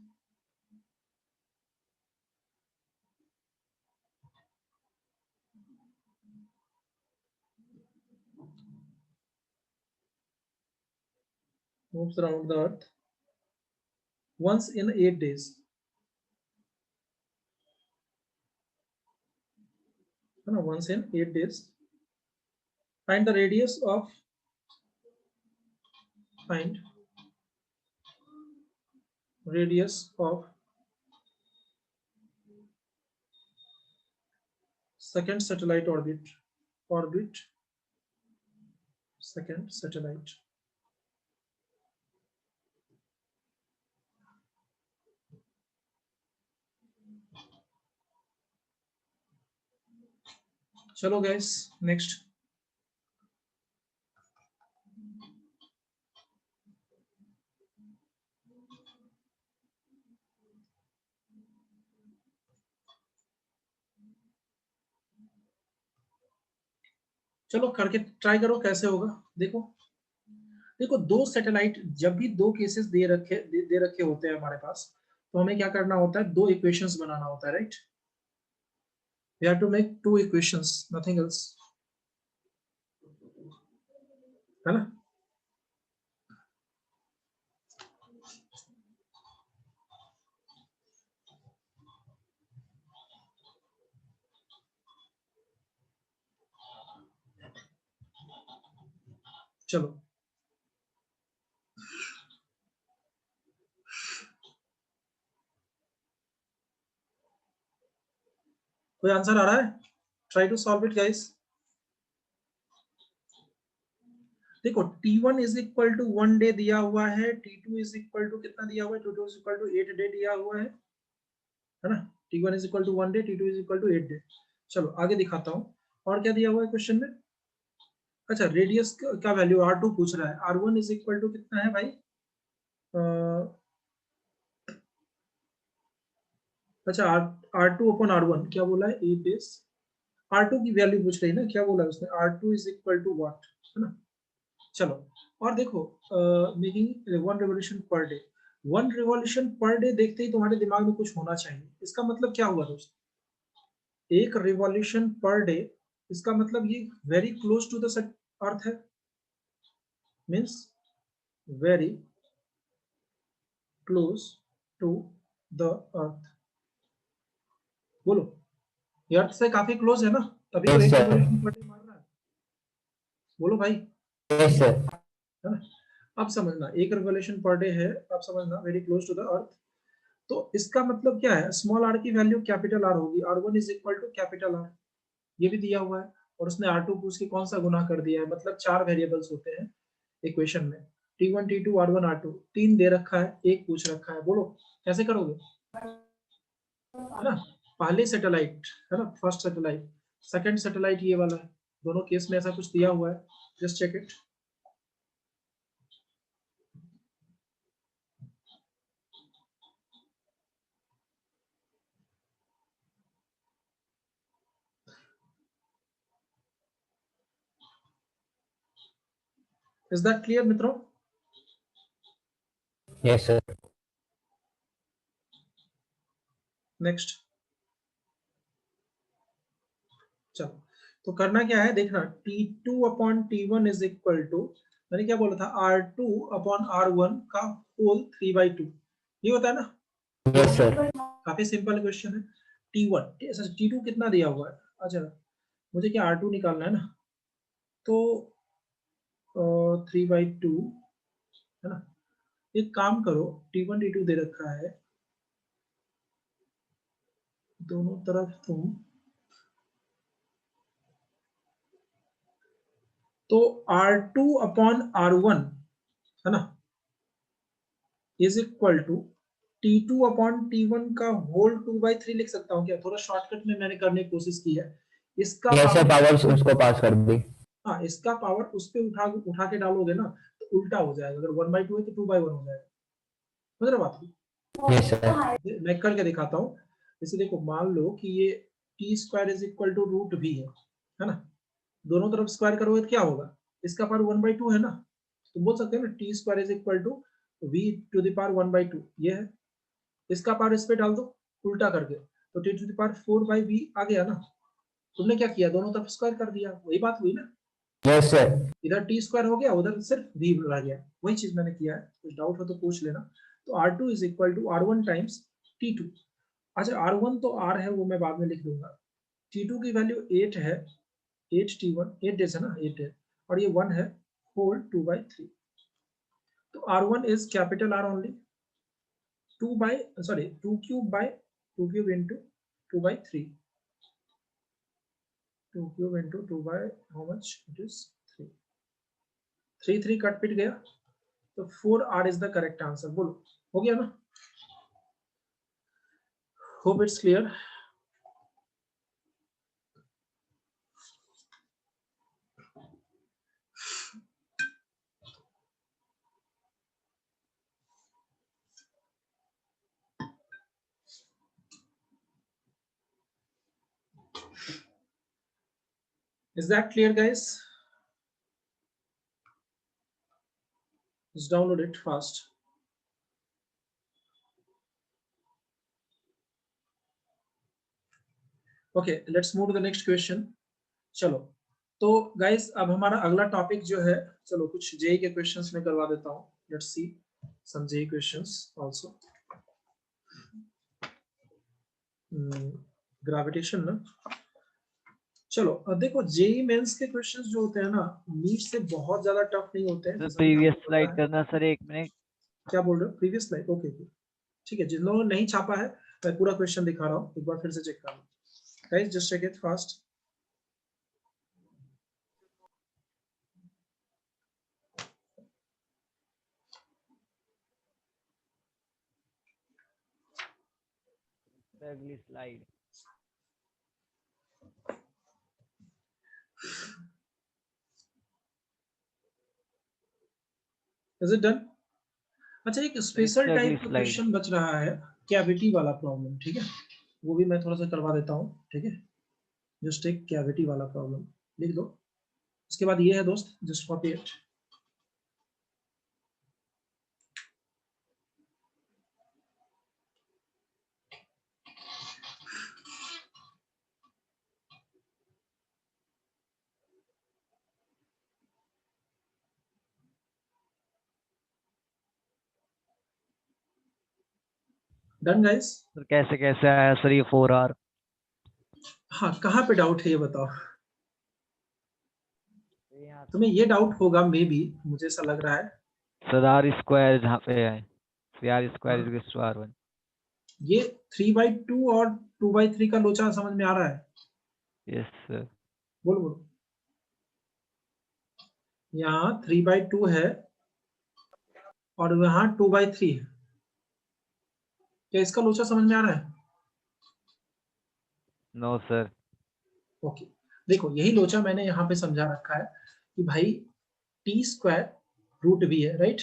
S1: once in 8 days. No, once in 8 days. Find the radius of second satellite orbit second satellite. चलो guys, next. चलो करके ट्राई करो कैसे होगा। देखो देखो, दो सैटेलाइट, जब भी दो केसेस दे रखे होते हैं हमारे पास, तो हमें क्या करना होता है, दो इक्वेशंस बनाना होता है, right? We have to make two equations, nothing else, है ना? चलो कोई आंसर आ रहा है? Try to solve it guys. देखो T1 is equal to 1 day दिया हुआ है, T2 इज इक्वल टू कितना दिया हुआ है, T2 is equal to 8 day दिया हुआ है ना? T1 is equal to 1 day, T2 is equal to 8 day. चलो आगे दिखाता हूँ और क्या दिया हुआ है क्वेश्चन में। अच्छा, रेडियस का वैल्यू R2 पूछ रहा है, R1 इज इक्वल टू कितना है भाई? अच्छा, R2 अपॉन R1 क्या बोला है, 8 डेज। R2 की वैल्यू पूछ रही है ना, क्या बोला है उसने, R2 is equal to what, है ना? चलो और देखो, making 1 revolution per day, 1 revolution per day देखते ही तुम्हारे दिमाग में कुछ होना चाहिए। इसका मतलब क्या हुआ दोस्त, एक रिवॉल्यूशन पर डे, इसका मतलब ये very close to the earth है, means very close to the earth. बोलो, ये अर्थ से काफी क्लोज है ना, तभी तो
S2: Yes,
S1: एक
S2: sir.
S1: रिवॉल्यूशन पर डे मार रहा है। बोलो भाई,
S2: Yes, sir.
S1: है ना? अब समझना, 1 रिवोल्यूशन पर डे है, अब समझना, very close to the earth. तो इसका मतलब क्या है, स्मॉल आर की वैल्यू कैपिटल आर होगी, r1 is equal to capital R, ये भी दिया हुआ है, और उसने r2 पूछ के कौन सा गुना कर दिया है, मतलब 4 वेरिएबल्स होते हैं इक्वेशन में, t1 t2 r1 r2, 3 दे रखा है, 1 पूछ रखा है, बोलो कैसे करोगे, है ना। पहले सैटेलाइट है ना, फर्स्ट सैटेलाइट, सेकंड सैटेलाइट ये वाला है, दोनों केस में ऐसा कुछ दिया हुआ है, just check it. Is that clear मित्रों?
S2: Yes sir.
S1: नेक्स्ट, चलो, तो करना क्या है देखना, t2 upon t1 is equal to, मैंने क्या बोला था, r2 अपॉन r1 का होल 3/2, ये होता है ना।
S2: Yes sir.
S1: काफी सिंपल क्वेश्चन है। t1 t2 कितना दिया हुआ है, अच्छा मुझे क्या r2 निकालना है ना, तो 3/2 है ना। एक काम करो, t1 t2 दे रखा है, दोनों तरफ तुम, तो r2 अपॉन r1 है ना is equal to t2 upon t1 का होल 2/3 लिख सकता हूँ क्या, थोड़ा शॉर्टकट में मैंने करने की कोशिश की है। इसका
S2: यस सर,
S1: पावर,
S2: पावर उसको पास कर दी।
S1: हाँ इसका पावर उस पे उठा के डालोगे ना तो उल्टा हो जाएगा, अगर 1/2 है तो 2/1 हो जाएगा, समझ रहे हो बात को?
S2: Yes sir.
S1: मैं करके दिखाता हूँ। जैसे देखो, मान लो कि ये T square is equal to root V है ना, दोनों तरफ स्क्वायर करोगे तो क्या होगा, इसका पावर 1/2 है ना, तो बोल सकते हैं ना T square is equal to V to the power 1/2, ये है, इसका पावर इस पे डाल दो उल्टा करके, तो T to the power 4/v आ गया ना, तुमने क्या किया, दोनों तरफ स्क्वायर कर दिया, वही बात हुई ना,
S2: यस सर।
S1: इधर टी स्क्वायर हो गया, उधर सिर्फ v रह गया, वही चीज मैंने किया है, कुछ डाउट हो तो पूछ लेना। तो r2 is equal to r1 times t2, अच्छा r1 तो r है वो मैं बाद में लिख दूंगा, t2 की वैल्यू 8 है, 8t1 8 डेज है ना, 8 है, और ये 1 है होल 2/3, तो r1 is capital R only, 2 cube into 2/3, 2 cube into 2 by how much it is 3, 3 cut पिट गया, तो 4r is the correct answer, बोलो हो गया ना, hope it's clear. Is that clear guys? Just download it fast. Okay, let's move to the next question. चलो, तो गाइस अब हमारा अगला टॉपिक जो है, चलो कुछ जेई के क्वेश्चंस में करवा देता हूँ, let's see some JEE questions also. Gravitation ना, चलो अब देखो जेई मेंस के क्वेश्चंस जो होते हैं ना, नीट से बहुत ज्यादा टफ नहीं होते हैं,
S4: सर प्रीवियस स्लाइड करना सर, 1 मिनट।
S1: क्या बोल रहे हो, प्रीवियस स्लाइड, ओके ठीक है, जिन लोगों ने नहीं छापा है मैं पूरा क्वेश्चन दिखा रहा हूँ, एक बार फिर से चेक कर लो guys, just check it fast.
S4: अगली स्लाइड।
S1: Is it done? अच्छा, एक स्पेशल टाइप का क्वेश्चन बच रहा है, कैविटी वाला प्रॉब्लम, ठीक है, वो भी मैं थोड़ा सा करवा देता हूँ, ठीक है, जस्ट एक कैविटी वाला प्रॉब्लम लिख दो, उसके बाद ये है दोस्त, just copy it. Done guys?
S4: Sir कैसे कैसे आया सर ये 4R?
S1: हाँ, कहाँ पे डाउट है ये बताओ, तुम्हें ये डाउट होगा मे बी, मुझे ऐसा लग रहा है,
S4: सर आर स्क्वायर जहाँ पे है, आर स्क्वायर
S1: हाँ।
S4: Is equal to R1।
S1: ये 3/2 और 2/3 का लोचा समझ में आ रहा है?
S4: Yes sir.
S1: बोलो बोलो। यहाँ 3/2 है और यहाँ 2/3 है। क्या इसका लोचा समझ में आ रहा है?
S4: No sir.
S1: ओके, देखो यही लोचा मैंने यहाँ पे समझा रखा है कि भाई t² √v है, राइट?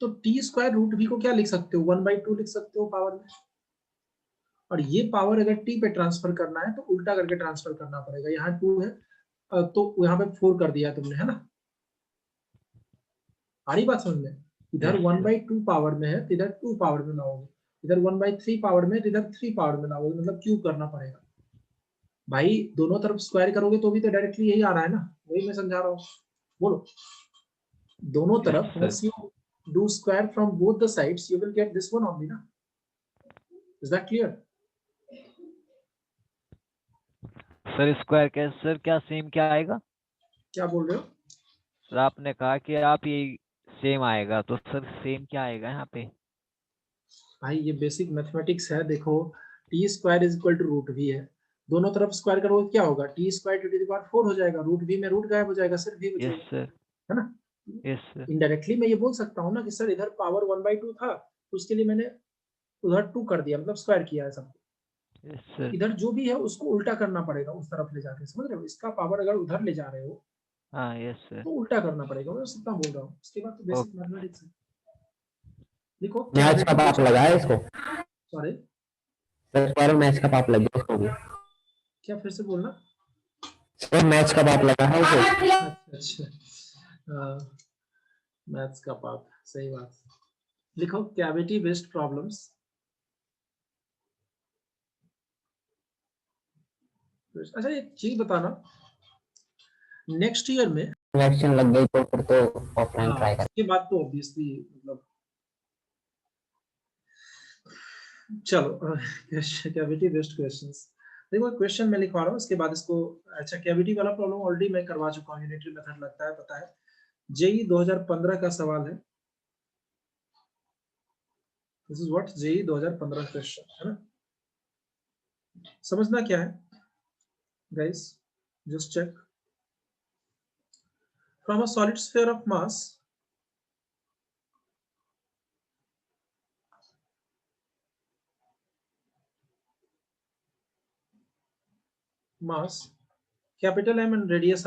S1: तो t² को क्या लिख सकते हो? 1/2 लिख सकते हो पावर में। और ये पावर अगर t पे ट्रांसफर करना है तो उल्टा करके ट्रांसफर करना पड़ेगा। यहाँ 2 है तो यहाँ पे 4 कर दिया तुमने, है ना? आ रही बात समझ में? इधर
S4: Yes, sir.
S1: 1/2 पावर में है तो इधर 2 पावर में लाओगे, इधर 1/3 पावर में है तो इधर 3 पावर में लाओगे, मतलब क्यूब करना पड़ेगा। भाई दोनों तरफ स्क्वायर करोगे तो भी तो डायरेक्टली यही आ रहा है ना, वही मैं समझा रहा हूँ। बोलो। दोनों
S4: Yes,
S1: तरफ
S4: sir.
S1: once you do square from both the sides you will get this one only ना। Is that clear?
S4: Sir square क्या सर, क्या सेम क्या आएगा?
S1: क्या बोल रहे हो?
S4: सर आपने कहा कि आप ये सेम आएगा, तो सर सेम क्या आएगा यहाँ पे?
S1: भाई ये बेसिक मैथमेटिक्स है। देखो t² = √v है, दोनों तरफ स्क्वायर करोगे क्या होगा? t²⁴ हो जाएगा, √v में रूट गायब हो जाएगा, सिर्फ v
S4: यस
S1: बचेगा,
S4: सर।
S1: है ना?
S4: Yes sir.
S1: इनडायरेक्टली मैं ये बोल सकता हूँ ना कि सर इधर पावर 1/2 था तो उसके लिए मैंने उधर 2 कर दिया, मतलब स्क्वायर किया है सबको।
S4: यस
S1: तो
S4: सर।
S1: इधर जो भी है उसको उल्टा करना पड़ेगा उस तरफ ले जाके, समझ रहे हो? इसका पावर अगर उधर ले जा रहे हो
S4: हाँ यस सर।
S1: तो उल्टा करना पड़ेगा, मैं सिर्फ बोल रहा हूँ। उसके बाद तो बेसिक
S4: ओके।
S1: मैथमेटिक्स है। लिखो
S2: मैच का पाप लगा है इसको,
S1: सॉरी
S2: सर मैच का पाप लग गया इसको भी।
S1: क्या, फिर से बोलना।
S2: सर मैच का पाप लगा है इसे।
S1: अच्छा, मैथ्स का पाप, सही बात। लिखो कैविटी बेस्ड प्रॉब्लम्स। अच्छा एक चीज बताना, नेक्स्ट ईयर में,
S2: वैक्सीन लग गई तो फिर तो ऑफलाइन
S1: हाँ
S2: ट्राई कर।
S1: उसके बाद तो ऑब्वियसली मतलब चलो कैविटी बेस्ड क्वेश्चंस। देखो क्वेश्चन मैं लिखवा रहा हूँ, उसके बाद इसको, अच्छा कैविटी वाला प्रॉब्लम ऑलरेडी मैं करवा चुका हूँ, यूनिटरी मेथड लगता है, पता है। जेई 2015 का सवाल है। This is what JEE 2015 question है ना। समझना क्या है guys, just check. From a solid sphere of mass capital M and radius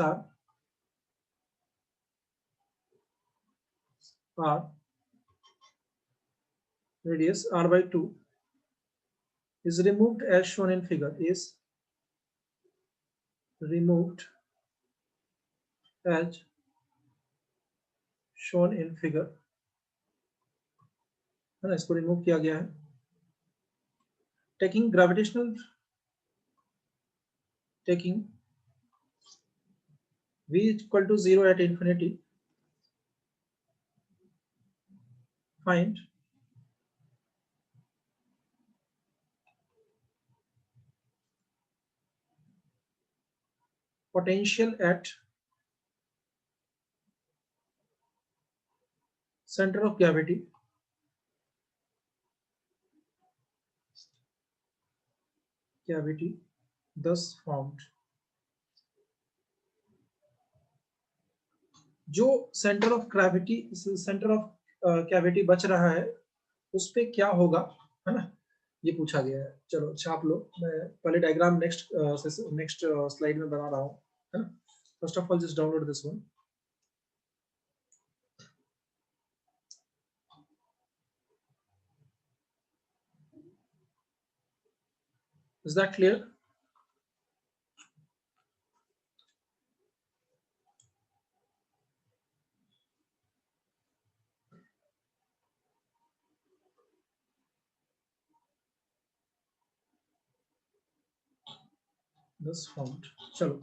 S1: radius r/2 is removed as shown in figure, is removed as shown in figure, है ना? इसको रिमूव किया गया है। taking v equal to 0 at infinity, find potential at center of gravity thus formed। जो सेंटर ऑफ कैविटी बच रहा है उस पे क्या होगा, है ना? ये पूछा गया है। चलो छाप लो, मैं पहले डायग्राम नेक्स्ट स्लाइड में बना रहा हूँ, है ना? First of all just download this one. Is that clear? This formed. चलो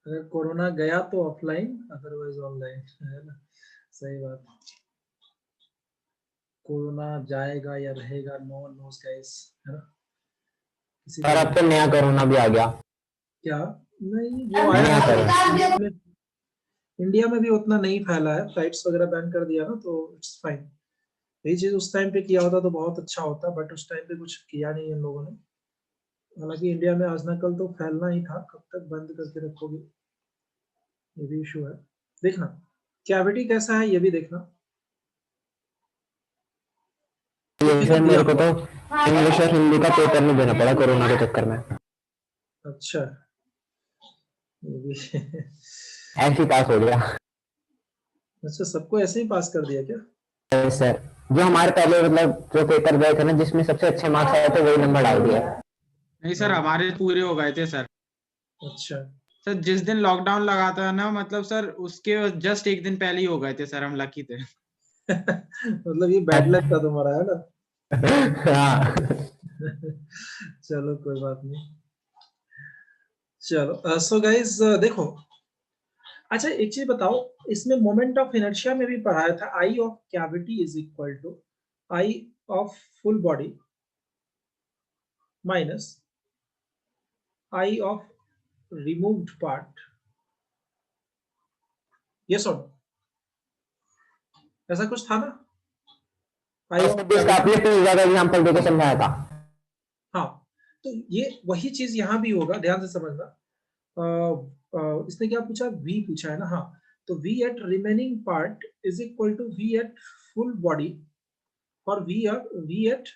S1: अगर कोरोना गया तो ऑफलाइन, अदरवाइज ऑनलाइन, है ना? सही बात। कोरोना जाएगा या रहेगा, नो वन नोस गाइस, है ना? किसी
S2: सर
S1: को
S2: अब तो नया कोरोना भी आ गया।
S1: क्या? नहीं, वो आया
S2: नया
S1: है
S2: कोरोना।
S1: इंडिया में भी उतना नहीं फैला है, फ्लाइट्स वगैरह बैन कर दिया ना, तो इट्स फाइन। यही चीज उस टाइम पे किया होता तो बहुत अच्छा होता, बट उस टाइम पे कुछ किया नहीं इन लोगों ने। हालांकि इंडिया में आज ना कल तो फैलना ही था, कब तक बंद करके रखोगे, ये भी इशू है। देखना कैविटी कैसा है, ये भी देखना। ये
S2: ये
S1: फिगर
S2: सर
S1: दिया
S2: मेरे को
S1: हुआ
S2: तो
S1: है।
S2: इंग्लिश और हिंदी का पेपर नहीं देना पड़ा कोरोना के चक्कर में।
S1: अच्छा, ये भी
S2: ऐसे ही पास हो गया।
S1: अच्छा, सबको ऐसे ही पास कर दिया क्या?
S2: सर जो हमारे पहले मतलब जो पेपर गए थे ना, जिसमें सबसे अच्छे मार्क्स आए थे वही नंबर डाल दिया।
S5: नहीं सर, हमारे पूरे हो गए थे सर।
S1: अच्छा
S5: सर जिस दिन लॉकडाउन लगा था ना, मतलब सर उसके जस्ट एक दिन पहले ही हो गए थे सर, हम लकी थे।
S1: मतलब ये बैड लक था तुम्हारा, है ना?
S2: हाँ।
S1: चलो कोई बात नहीं। चलो सो गाइस देखो, अच्छा एक चीज बताओ, इसमें मोमेंट ऑफ इनर्शिया में भी पढ़ाया था, I of cavity is equal to I of full body minus I of removed part. Yes और ऐसा कुछ था ना? आई ऑफ
S2: जिसका आपने
S1: कैविटी,
S2: पिज्जा का एग्जांपल देके समझाया था।
S1: हाँ, तो ये वही चीज यहां भी होगा, ध्यान से समझना। इसने क्या पूछा, v पूछा है ना? हाँ, तो v at remaining part is equal to v at full body और v एट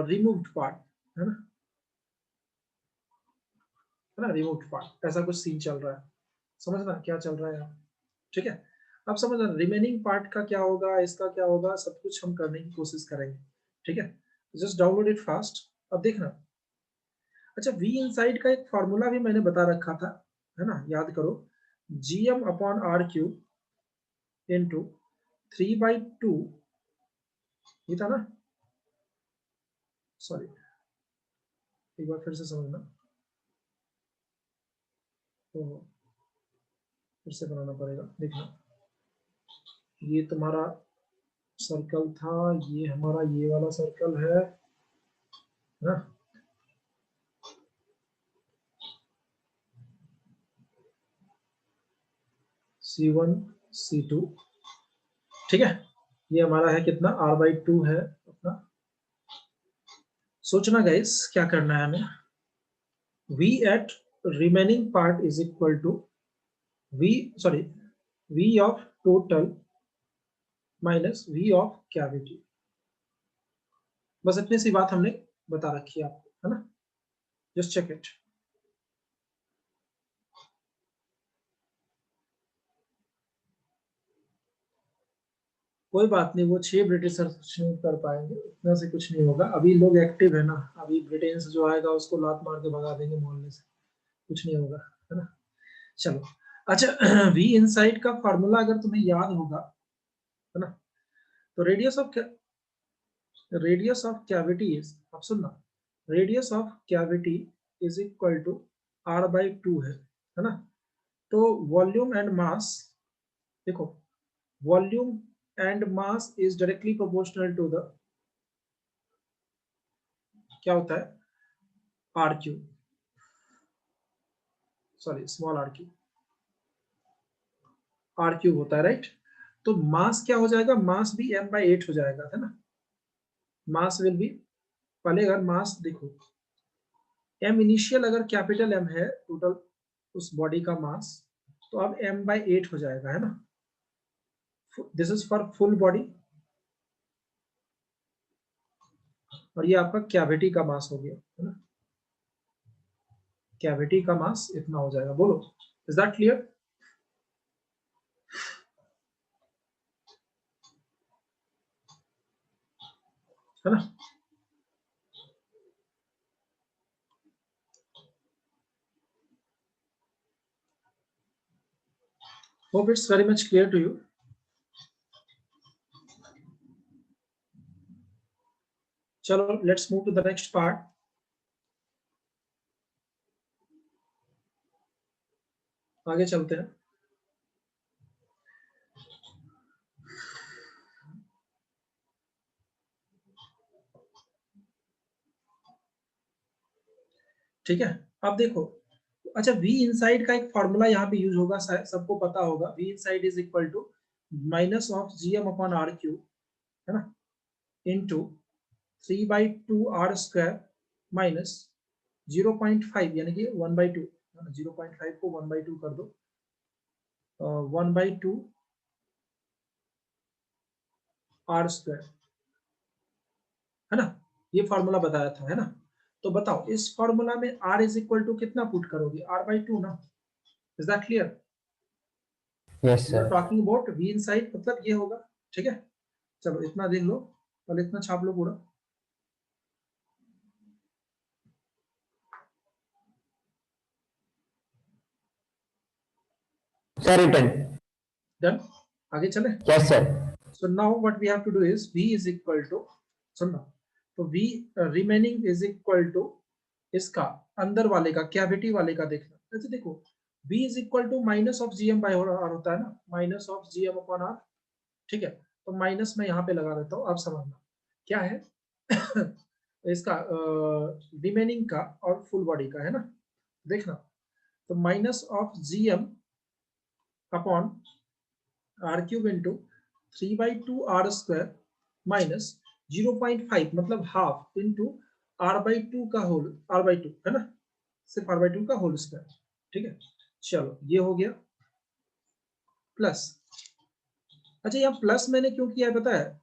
S1: रिमूव्ड पार्ट, है ना? है ना, रिमूव्ड पार्ट, ऐसा कुछ सीन चल रहा है, समझना क्या चल रहा है यहाँ। ठीक है, अब समझना रिमेनिंग पार्ट का क्या होगा, इसका क्या होगा, सब कुछ हम करने की कोशिश करेंगे। ठीक है, जस्ट डाउनलोड इट फास्ट। अब देखना, अच्छा v इनसाइड का एक फॉर्मूला भी मैंने बता रखा था, है ना? याद करो, gm upon R cube into 3/2, ये था ना? सॉरी, एक बार फिर से समझना, तो फिर से बनाना पड़ेगा। देखना, ये तुम्हारा सर्कल था, ये हमारा ये वाला सर्कल है ना? C1 C2, ठीक है, ये हमारा है कितना, r/2 है अपना। सोचना गाइस क्या करना है हमें, v at remaining part is equal to v of total minus v of cavity. बस इतनी सी बात हमने बता रखी है आपको, है ना? Just check it. कोई बात नहीं, वो 6 ब्रिटिशर कुछ नहीं कर पाएंगे, इतना से कुछ नहीं होगा, अभी लोग एक्टिव है ना, अभी ब्रिटेन से जो आएगा उसको लात मार के भगा देंगे मोहल्ले से, कुछ नहीं होगा, है ना? चलो, अच्छा v इनसाइड का फॉर्मूला अगर तुम्हें याद होगा, है ना, तो रेडियस ऑफ कैविटी इज, अब सुनना, radius of cavity is equal to r/2 है ना? तो वॉल्यूम एंड मास, देखो, volume and mass is directly proportional to the, क्या होता है, R cube, sorry small R cube होता है, राइट? तो मास क्या हो जाएगा, मास भी m/8 हो जाएगा, है ना? मास विल बी, पहले अगर मास देखो, m इनिशियल अगर कैपिटल M है टोटल उस बॉडी का मास, तो अब m/8 हो जाएगा, है ना? This is for full body, और ये आपका कैविटी का मास हो गया, है ना? कैविटी का मास इतना हो जाएगा, बोलो इज दैट क्लियर? है ना? Hope it's very much clear to you. चलो let's move to the next part. आगे चलते हैं। ठीक है। अब देखो, अच्छा v इनसाइड का एक फॉर्मूला यहाँ पे यूज होगा, सबको पता होगा, v inside is equal to minus of gm upon r cube, है ना, इनटू 3/2 r स्क्वायर माइनस 0.5 यानी कि 1/2, 0.5 को 1/2 कर दो, 1/2 r स्क्वायर, है ना, ये फॉर्मूला बताया था, है ना। तो बताओ इस फॉर्मूला में r इज इक्वल टू कितना पुट करोगे, r/2 ना, is that clear?
S2: Yes
S1: we are
S2: sir.
S1: Talking about v inside, मतलब ये होगा, ठीक है। चलो इतना देख लो, पहले इतना छाप लो पूरा।
S2: Sir return.
S1: डन, आगे चले।
S2: Yes sir.
S1: So now what we have to do is v is equal to, सुनना, तो v remaining is equal to इसका अंदर वाले का, कैविटी वाले का देखना। अच्छा देखो, v is equal to minus of gm by r होता है ना, minus of gm upon r, ठीक है। तो माइनस मैं यहाँ पे लगा देता हूँ, अब समझना क्या है इसका रिमेनिंग का और फुल बॉडी का, है ना, देखना। तो minus of gm upon r cube into 3/2 r square minus 0.5 मतलब हाफ इंटू r/2 का होल, r/2 है ना, सिर्फ r/2 का होल स्क्वायर, ठीक है। चलो ये हो गया, प्लस, अच्छा यहाँ प्लस मैंने क्यों किया है पता है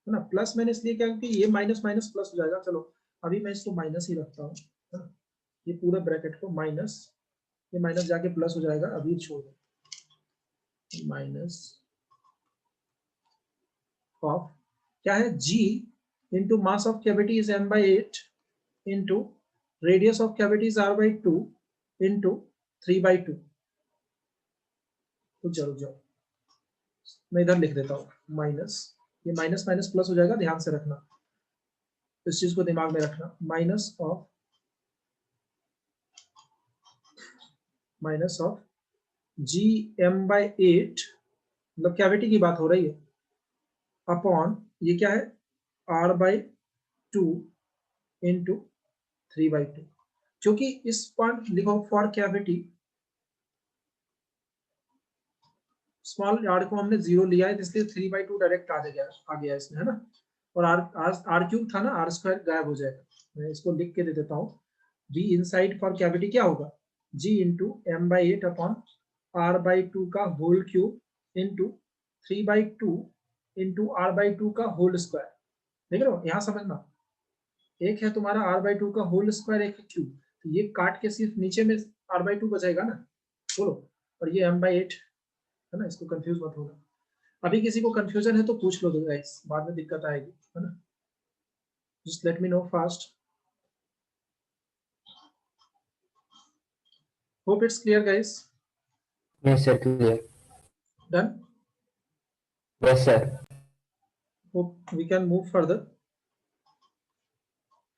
S1: ना, प्लस मैंने इसलिए किया क्योंकि ये माइनस माइनस प्लस हो जाएगा। चलो अभी मैं इसको माइनस ही रखता हूँ, है ना, ये पूरे ब्रैकेट को माइनस, ये माइनस जाके प्लस हो जाएगा, अभी छोड़ दो, माइनस ऑफ क्या है, g into mass of cavity is m/8 into radius of cavity is r/2 into 3/2। तो चलो जाओ, मैं इधर लिख देता हूँ माइनस, ये माइनस माइनस प्लस हो जाएगा, ध्यान से रखना, इस चीज को दिमाग में रखना, माइनस ऑफ g m/8 मतलब कैविटी की बात हो रही है, अपॉन ये क्या है r/2 इंटू 3/2, क्योंकि इस पॉइंट लिखो फॉर कैविटी, स्मॉल r को हमने 0 लिया है, इसलिए 3/2 डायरेक्ट आ गया इसमें, है ना, और r क्यूब था ना, r स्क्वायर गायब हो जाएगा। मैं इसको लिख के दे देता हूँ, v इनसाइड फॉर कैविटी क्या होगा, g into m/8 upon r/2 का whole cube into 3/2 into r/2 का होल स्क्वायर। देख रहे हो, यहाँ समझना, एक है तुम्हारा r/2 का होल स्क्वायर, एक है क्यूब, तो ये काट के सिर्फ नीचे में r/2 बचेगा ना, बोलो, और ये m/8 है ना, इसको कंफ्यूज मत होगा। अभी किसी को कंफ्यूजन है तो पूछ लो गाइस, बाद में दिक्कत आएगी, है ना, just let me know fast. Hope it's clear guys.
S2: Yes sir clear.
S1: Done,
S2: yes sir.
S1: Hope we can move further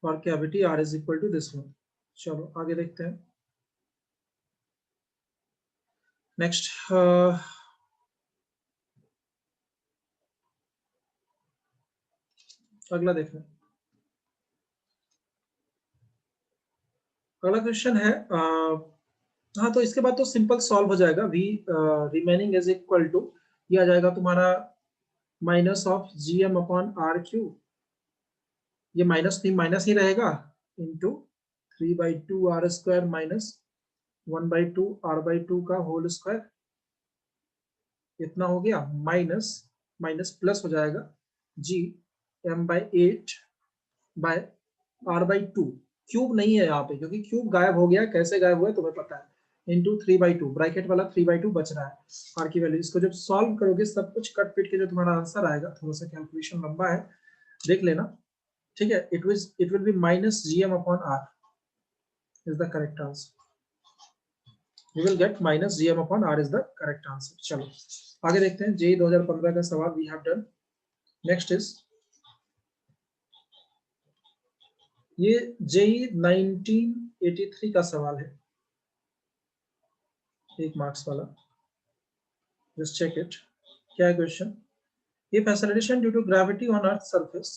S1: for cavity r is equal to this one. चलो आगे देखते हैं, नेक्स्ट अगला देखना, अगला क्वेश्चन है, हाँ तो इसके बाद तो सिंपल सॉल्व हो जाएगा, v remaining is equal to, ये आ जाएगा तुम्हारा minus of gm upon r cube, ये माइनस नहीं माइनस ही रहेगा, into 3/2 r square minus 1/2 r/2 का होल स्क्वायर, इतना हो गया, माइनस माइनस प्लस हो जाएगा, g m/8 bye r/2, cube नहीं है यहाँ पे क्योंकि क्यूब गायब हो गया, कैसे गायब हुआ है तुम्हें पता है, इंटू 3/2, ब्रैकेट वाला 3/2 बच रहा है, r की वैल्यू, इसको जब सॉल्व करोगे सब कुछ कट पिट के जो तुम्हारा आंसर आएगा, थोड़ा सा कैलकुलेशन लंबा है, देख लेना, ठीक है, it will be minus gm upon r is the correct answer, you will get minus gm upon r is the correct answer। चलो आगे देखते हैं, जेई 2015 का सवाल we have done। Next is ये जेई 1983 का सवाल है, 1 मार्क्स वाला, जस्ट चेक इट, क्या है question, if acceleration due to gravity on earth surface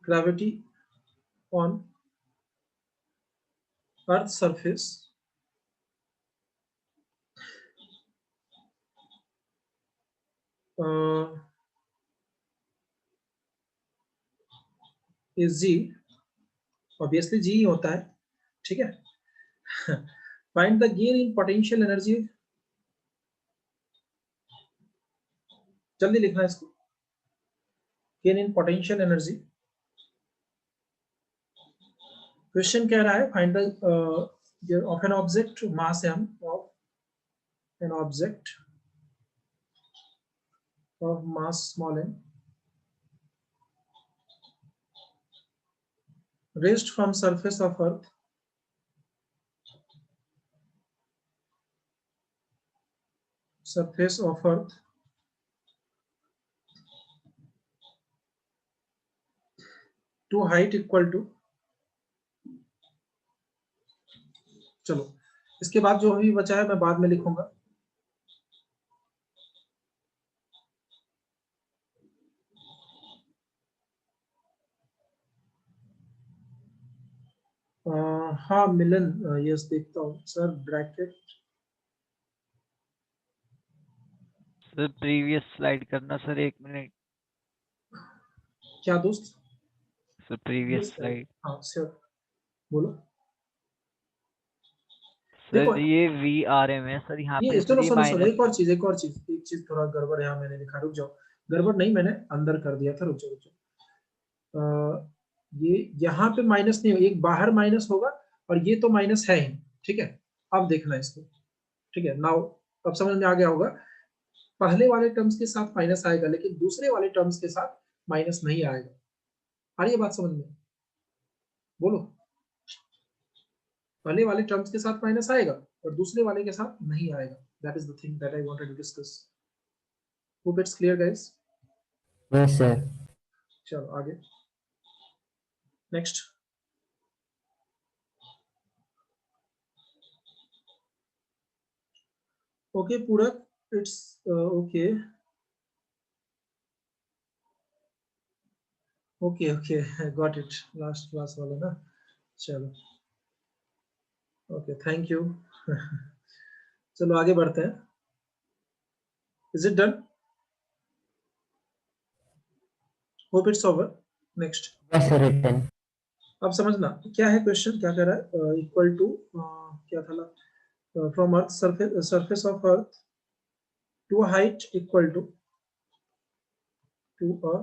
S1: gravity on earth surface is g, obviously g ही होता है, ठीक है। find the gain in potential energy, जल्दी लिखना है इसको, gain in potential energy। Question कह रहा है find the of an object mass m of an object of mass small m raised from surface of earth to height equal to, चलो इसके बाद जो अभी बचा है मैं बाद में लिखूंगा। हाँ मिलन, यस देखता हूँ sir, bracket
S4: sir previous slide करना सर, 1 मिनट
S1: क्या दोस्त,
S4: सर, प्रीवियस स्लाइड।
S1: हाँ श्योर बोलो।
S4: सर
S1: देखो
S4: ये VRM है सर, यहाँ पे
S1: ये सुनो
S4: 3
S1: सुनो सुनो,
S4: माइनस।
S1: एक और चीज थोड़ा गड़बड़ यहाँ मैंने लिखा, रुक जाओ, गड़बड़ नहीं मैंने अंदर कर दिया था, रुक जाओ। ये यहाँ पे माइनस नहीं, एक बाहर माइनस होगा और ये तो माइनस है ही, ठीक है। अब देखना इसको, ठीक है, नाउ अब समझ में आ गया होगा, पहले वाले टर्म्स के साथ माइनस आएगा लेकिन दूसरे वाले टर्म्स के साथ माइनस नहीं आएगा। आ रही है बात समझ में, बोलो। पहले वाले टर्म्स के साथ माइनस आएगा और दूसरे वाले के साथ नहीं आएगा। That is the thing that I wanted to discuss. Hope it's clear guys.
S2: Yes sir.
S1: चलो आगे नेक्स्ट। ओके पूरक, it's okay okay okay got it, last class वाला ना, चलो ओके थैंक यू। चलो आगे बढ़ते हैं। Is it done? Hope it's over. Next.
S2: Yes sir, written.
S1: अब समझना क्या है क्वेश्चन, क्या कह रहा है, इक्वल टू क्या था, from earth surface of earth to height equal to a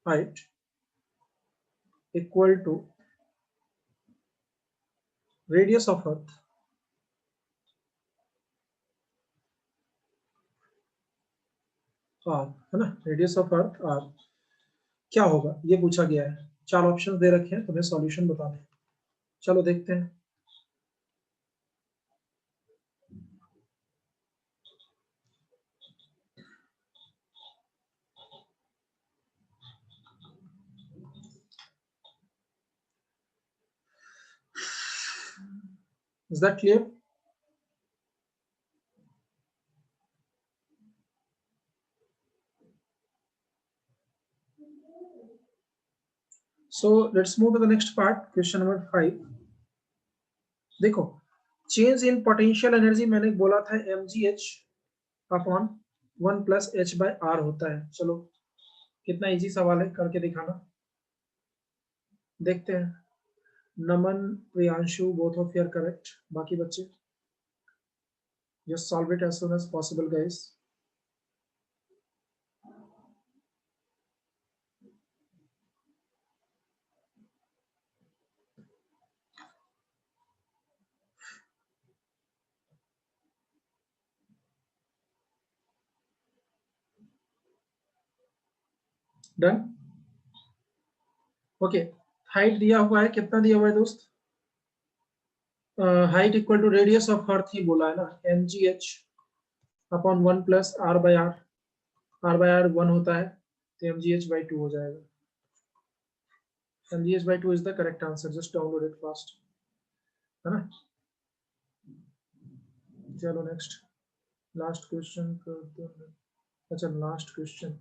S1: height equal to radius of earth। r है ना, रेडियस ऑफ अर्थ r क्या होगा ये पूछा गया है। 4 ऑप्शन दे रखे हैं, तुम्हें सॉल्यूशन बताने हैं। चलो देखते हैं। Is that clear? So let's move to the next part, question number 5। देखो चेंज इन पोटेंशियल एनर्जी मैंने बोला था mgh upon 1 plus h by r होता है। चलो कितना इजी सवाल है, करके दिखाना। देखते हैं। Naman, Priyanshu, both of you are correct. बाकी बच्चे just solve it as soon as possible guys। Done. Okay height दिया हुआ है, कितना दिया हुआ है दोस्त, height equal to radius of earth ही बोला है ना, mgh upon 1 plus r by r 1 होता है तो mgh बाय 2 हो जाएगा। mgh by 2 is the correct answer, just download it fast, है ना। चलो नेक्स्ट, लास्ट क्वेश्चन करते हैं। अच्छा लास्ट क्वेश्चन,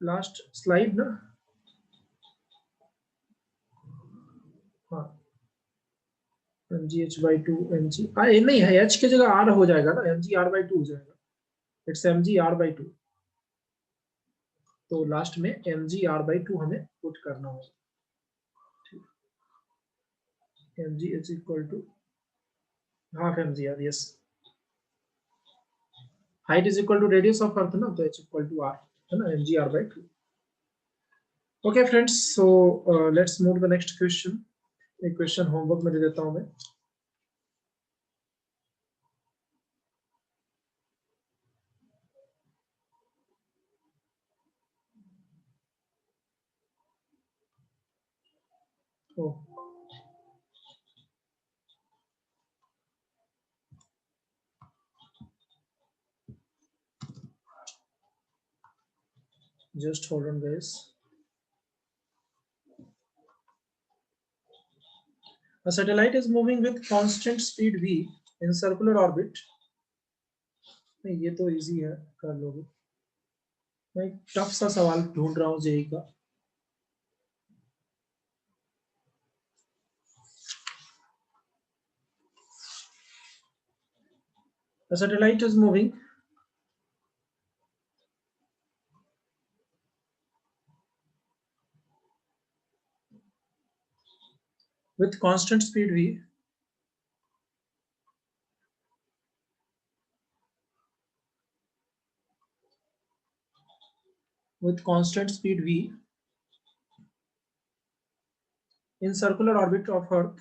S1: लास्ट स्लाइड ना, हाँ mgh/2 mg नहीं है, h की जगह r हो जाएगा ना, mgr/2 हो जाएगा, इट्स mgr/2, तो लास्ट में mgr/2 हमें पुट करना होगा। mg is equal to half mgr, yes, height is equal to radius of earth ना, तो h equal to r है ना, mgr/2। Okay friends, so let's move to the next question। एक क्वेश्चन होमवर्क में दे देता हूं मैं। Oh. Just hold on guys। A satellite is moving with constant speed v in circular orbit। नहीं ये तो इजी है, कर लोगे। मैं एक टफ सा सवाल ढूंढ रहा हूँ जेई का। A satellite is moving with constant speed v in circular orbit of earth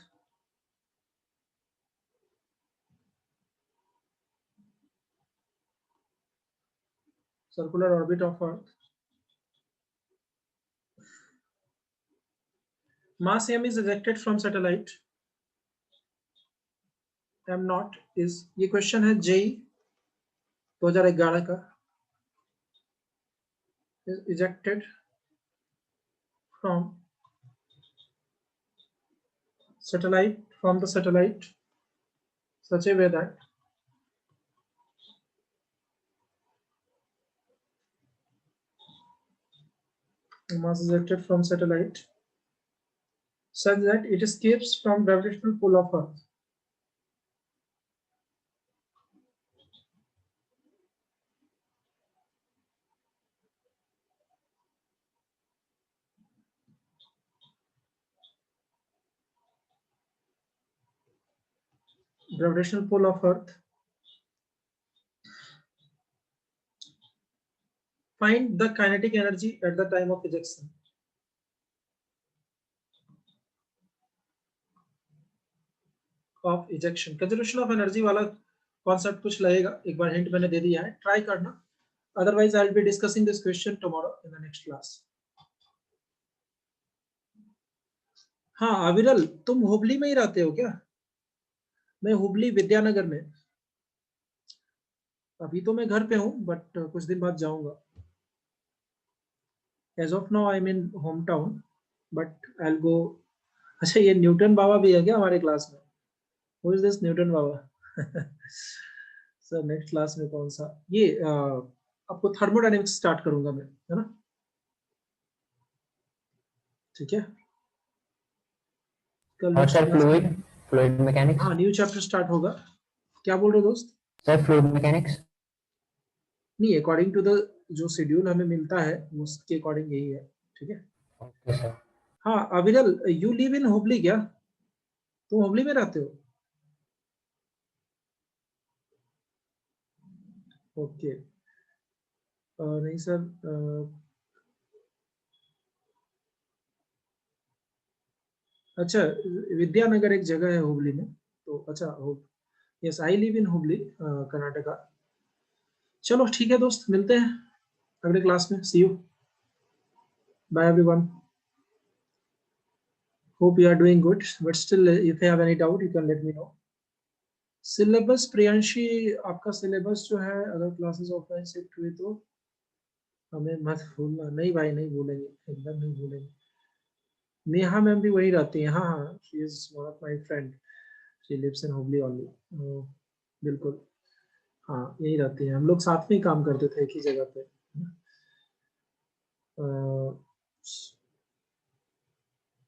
S1: mass m is ejected from satellite, m naught is, ये क्वेश्चन है जेई 2011 का, is ejected from the satellite such a way that mass ejected from satellite such that it escapes from gravitational pull of earth। Gravitational pull of earth, find the kinetic energy at the time of ejection। Of ejection, conservation of energy वाला कॉन्सेप्ट कुछ लगेगा, एक बार हिंट मैंने दे दिया है, ट्राई करना, otherwise I will be discussing this question tomorrow in the next class. हाँ अविरल, तुम हुबली में ही रहते हो क्या? मैं हुबली विद्यानगर में, अभी तो मैं घर पे हूँ बट कुछ दिन बाद जाऊंगा। As of now I am in home town but I will go. अच्छा ये न्यूटन बाबा भी है क्या हमारे क्लास में? Who is this Newton Baba? Sir next class में कौन सा ये आपको थर्मोडायनेमिक्स स्टार्ट करूंगा मैं, है ना? ठीक है, कल
S2: और
S1: नेक्स्ट
S2: सर
S1: क्लास में
S2: फ्लूइड मैकेनिक्स,
S1: हाँ न्यू चैप्टर स्टार्ट होगा। क्या बोल रहे हो दोस्त?
S2: सर फ्लूइड मैकेनिक्स
S1: नहीं, अकॉर्डिंग टू द जो शेड्यूल हमें मिलता है उसके अकॉर्डिंग यही है, ठीक है।
S2: Okay sir.
S1: हाँ अविरल, यू लिव इन हुबली क्या? तुम हुबली में रहते हो? ओके नहीं सर अच्छा विद्यानगर एक जगह है हुबली में, तो अच्छा yes I live in Hubli Karnataka. चलो ठीक है दोस्त, मिलते हैं अगले क्लास में, see you, bye everyone, hope you are doing good, but still if you have any doubt you can let me know. Syllabus Priyanshi, आपका सिलेबस जो है अगर क्लासेस ऑफलाइन शिफ्ट हुई तो हमें मत भूलना। नहीं भाई नहीं भूलेंगे, एकदम नहीं भूलेंगे। नेहा मैम भी वही रहती है, हाँ हाँ, she is one of my friend, she lives in Hubli only, बिल्कुल हाँ यही रहती है, हम लोग साथ में ही काम करते थे एक ही जगह पे।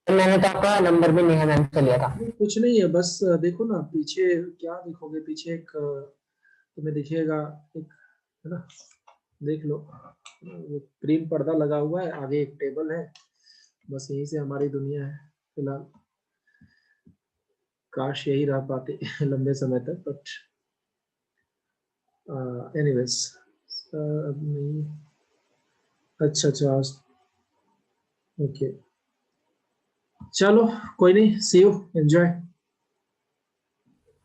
S2: मैंने तो आपका नंबर भी नेहा मैम से लिया था।
S1: कुछ नहीं है, बस देखो ना पीछे क्या देखोगे, पीछे एक तुम्हें दिखेगा एक, है ना, देख लो, वो ग्रीन पर्दा लगा हुआ है, आगे एक टेबल है, बस यहीं से हमारी दुनिया है फिलहाल। काश यही रह पाते लंबे समय तक, बट एनीवेज अब नहीं। अच्छा, ओके, चलो कोई नहीं, see you, enjoy,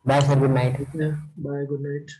S2: bye sir, good night.
S1: Bye, good night.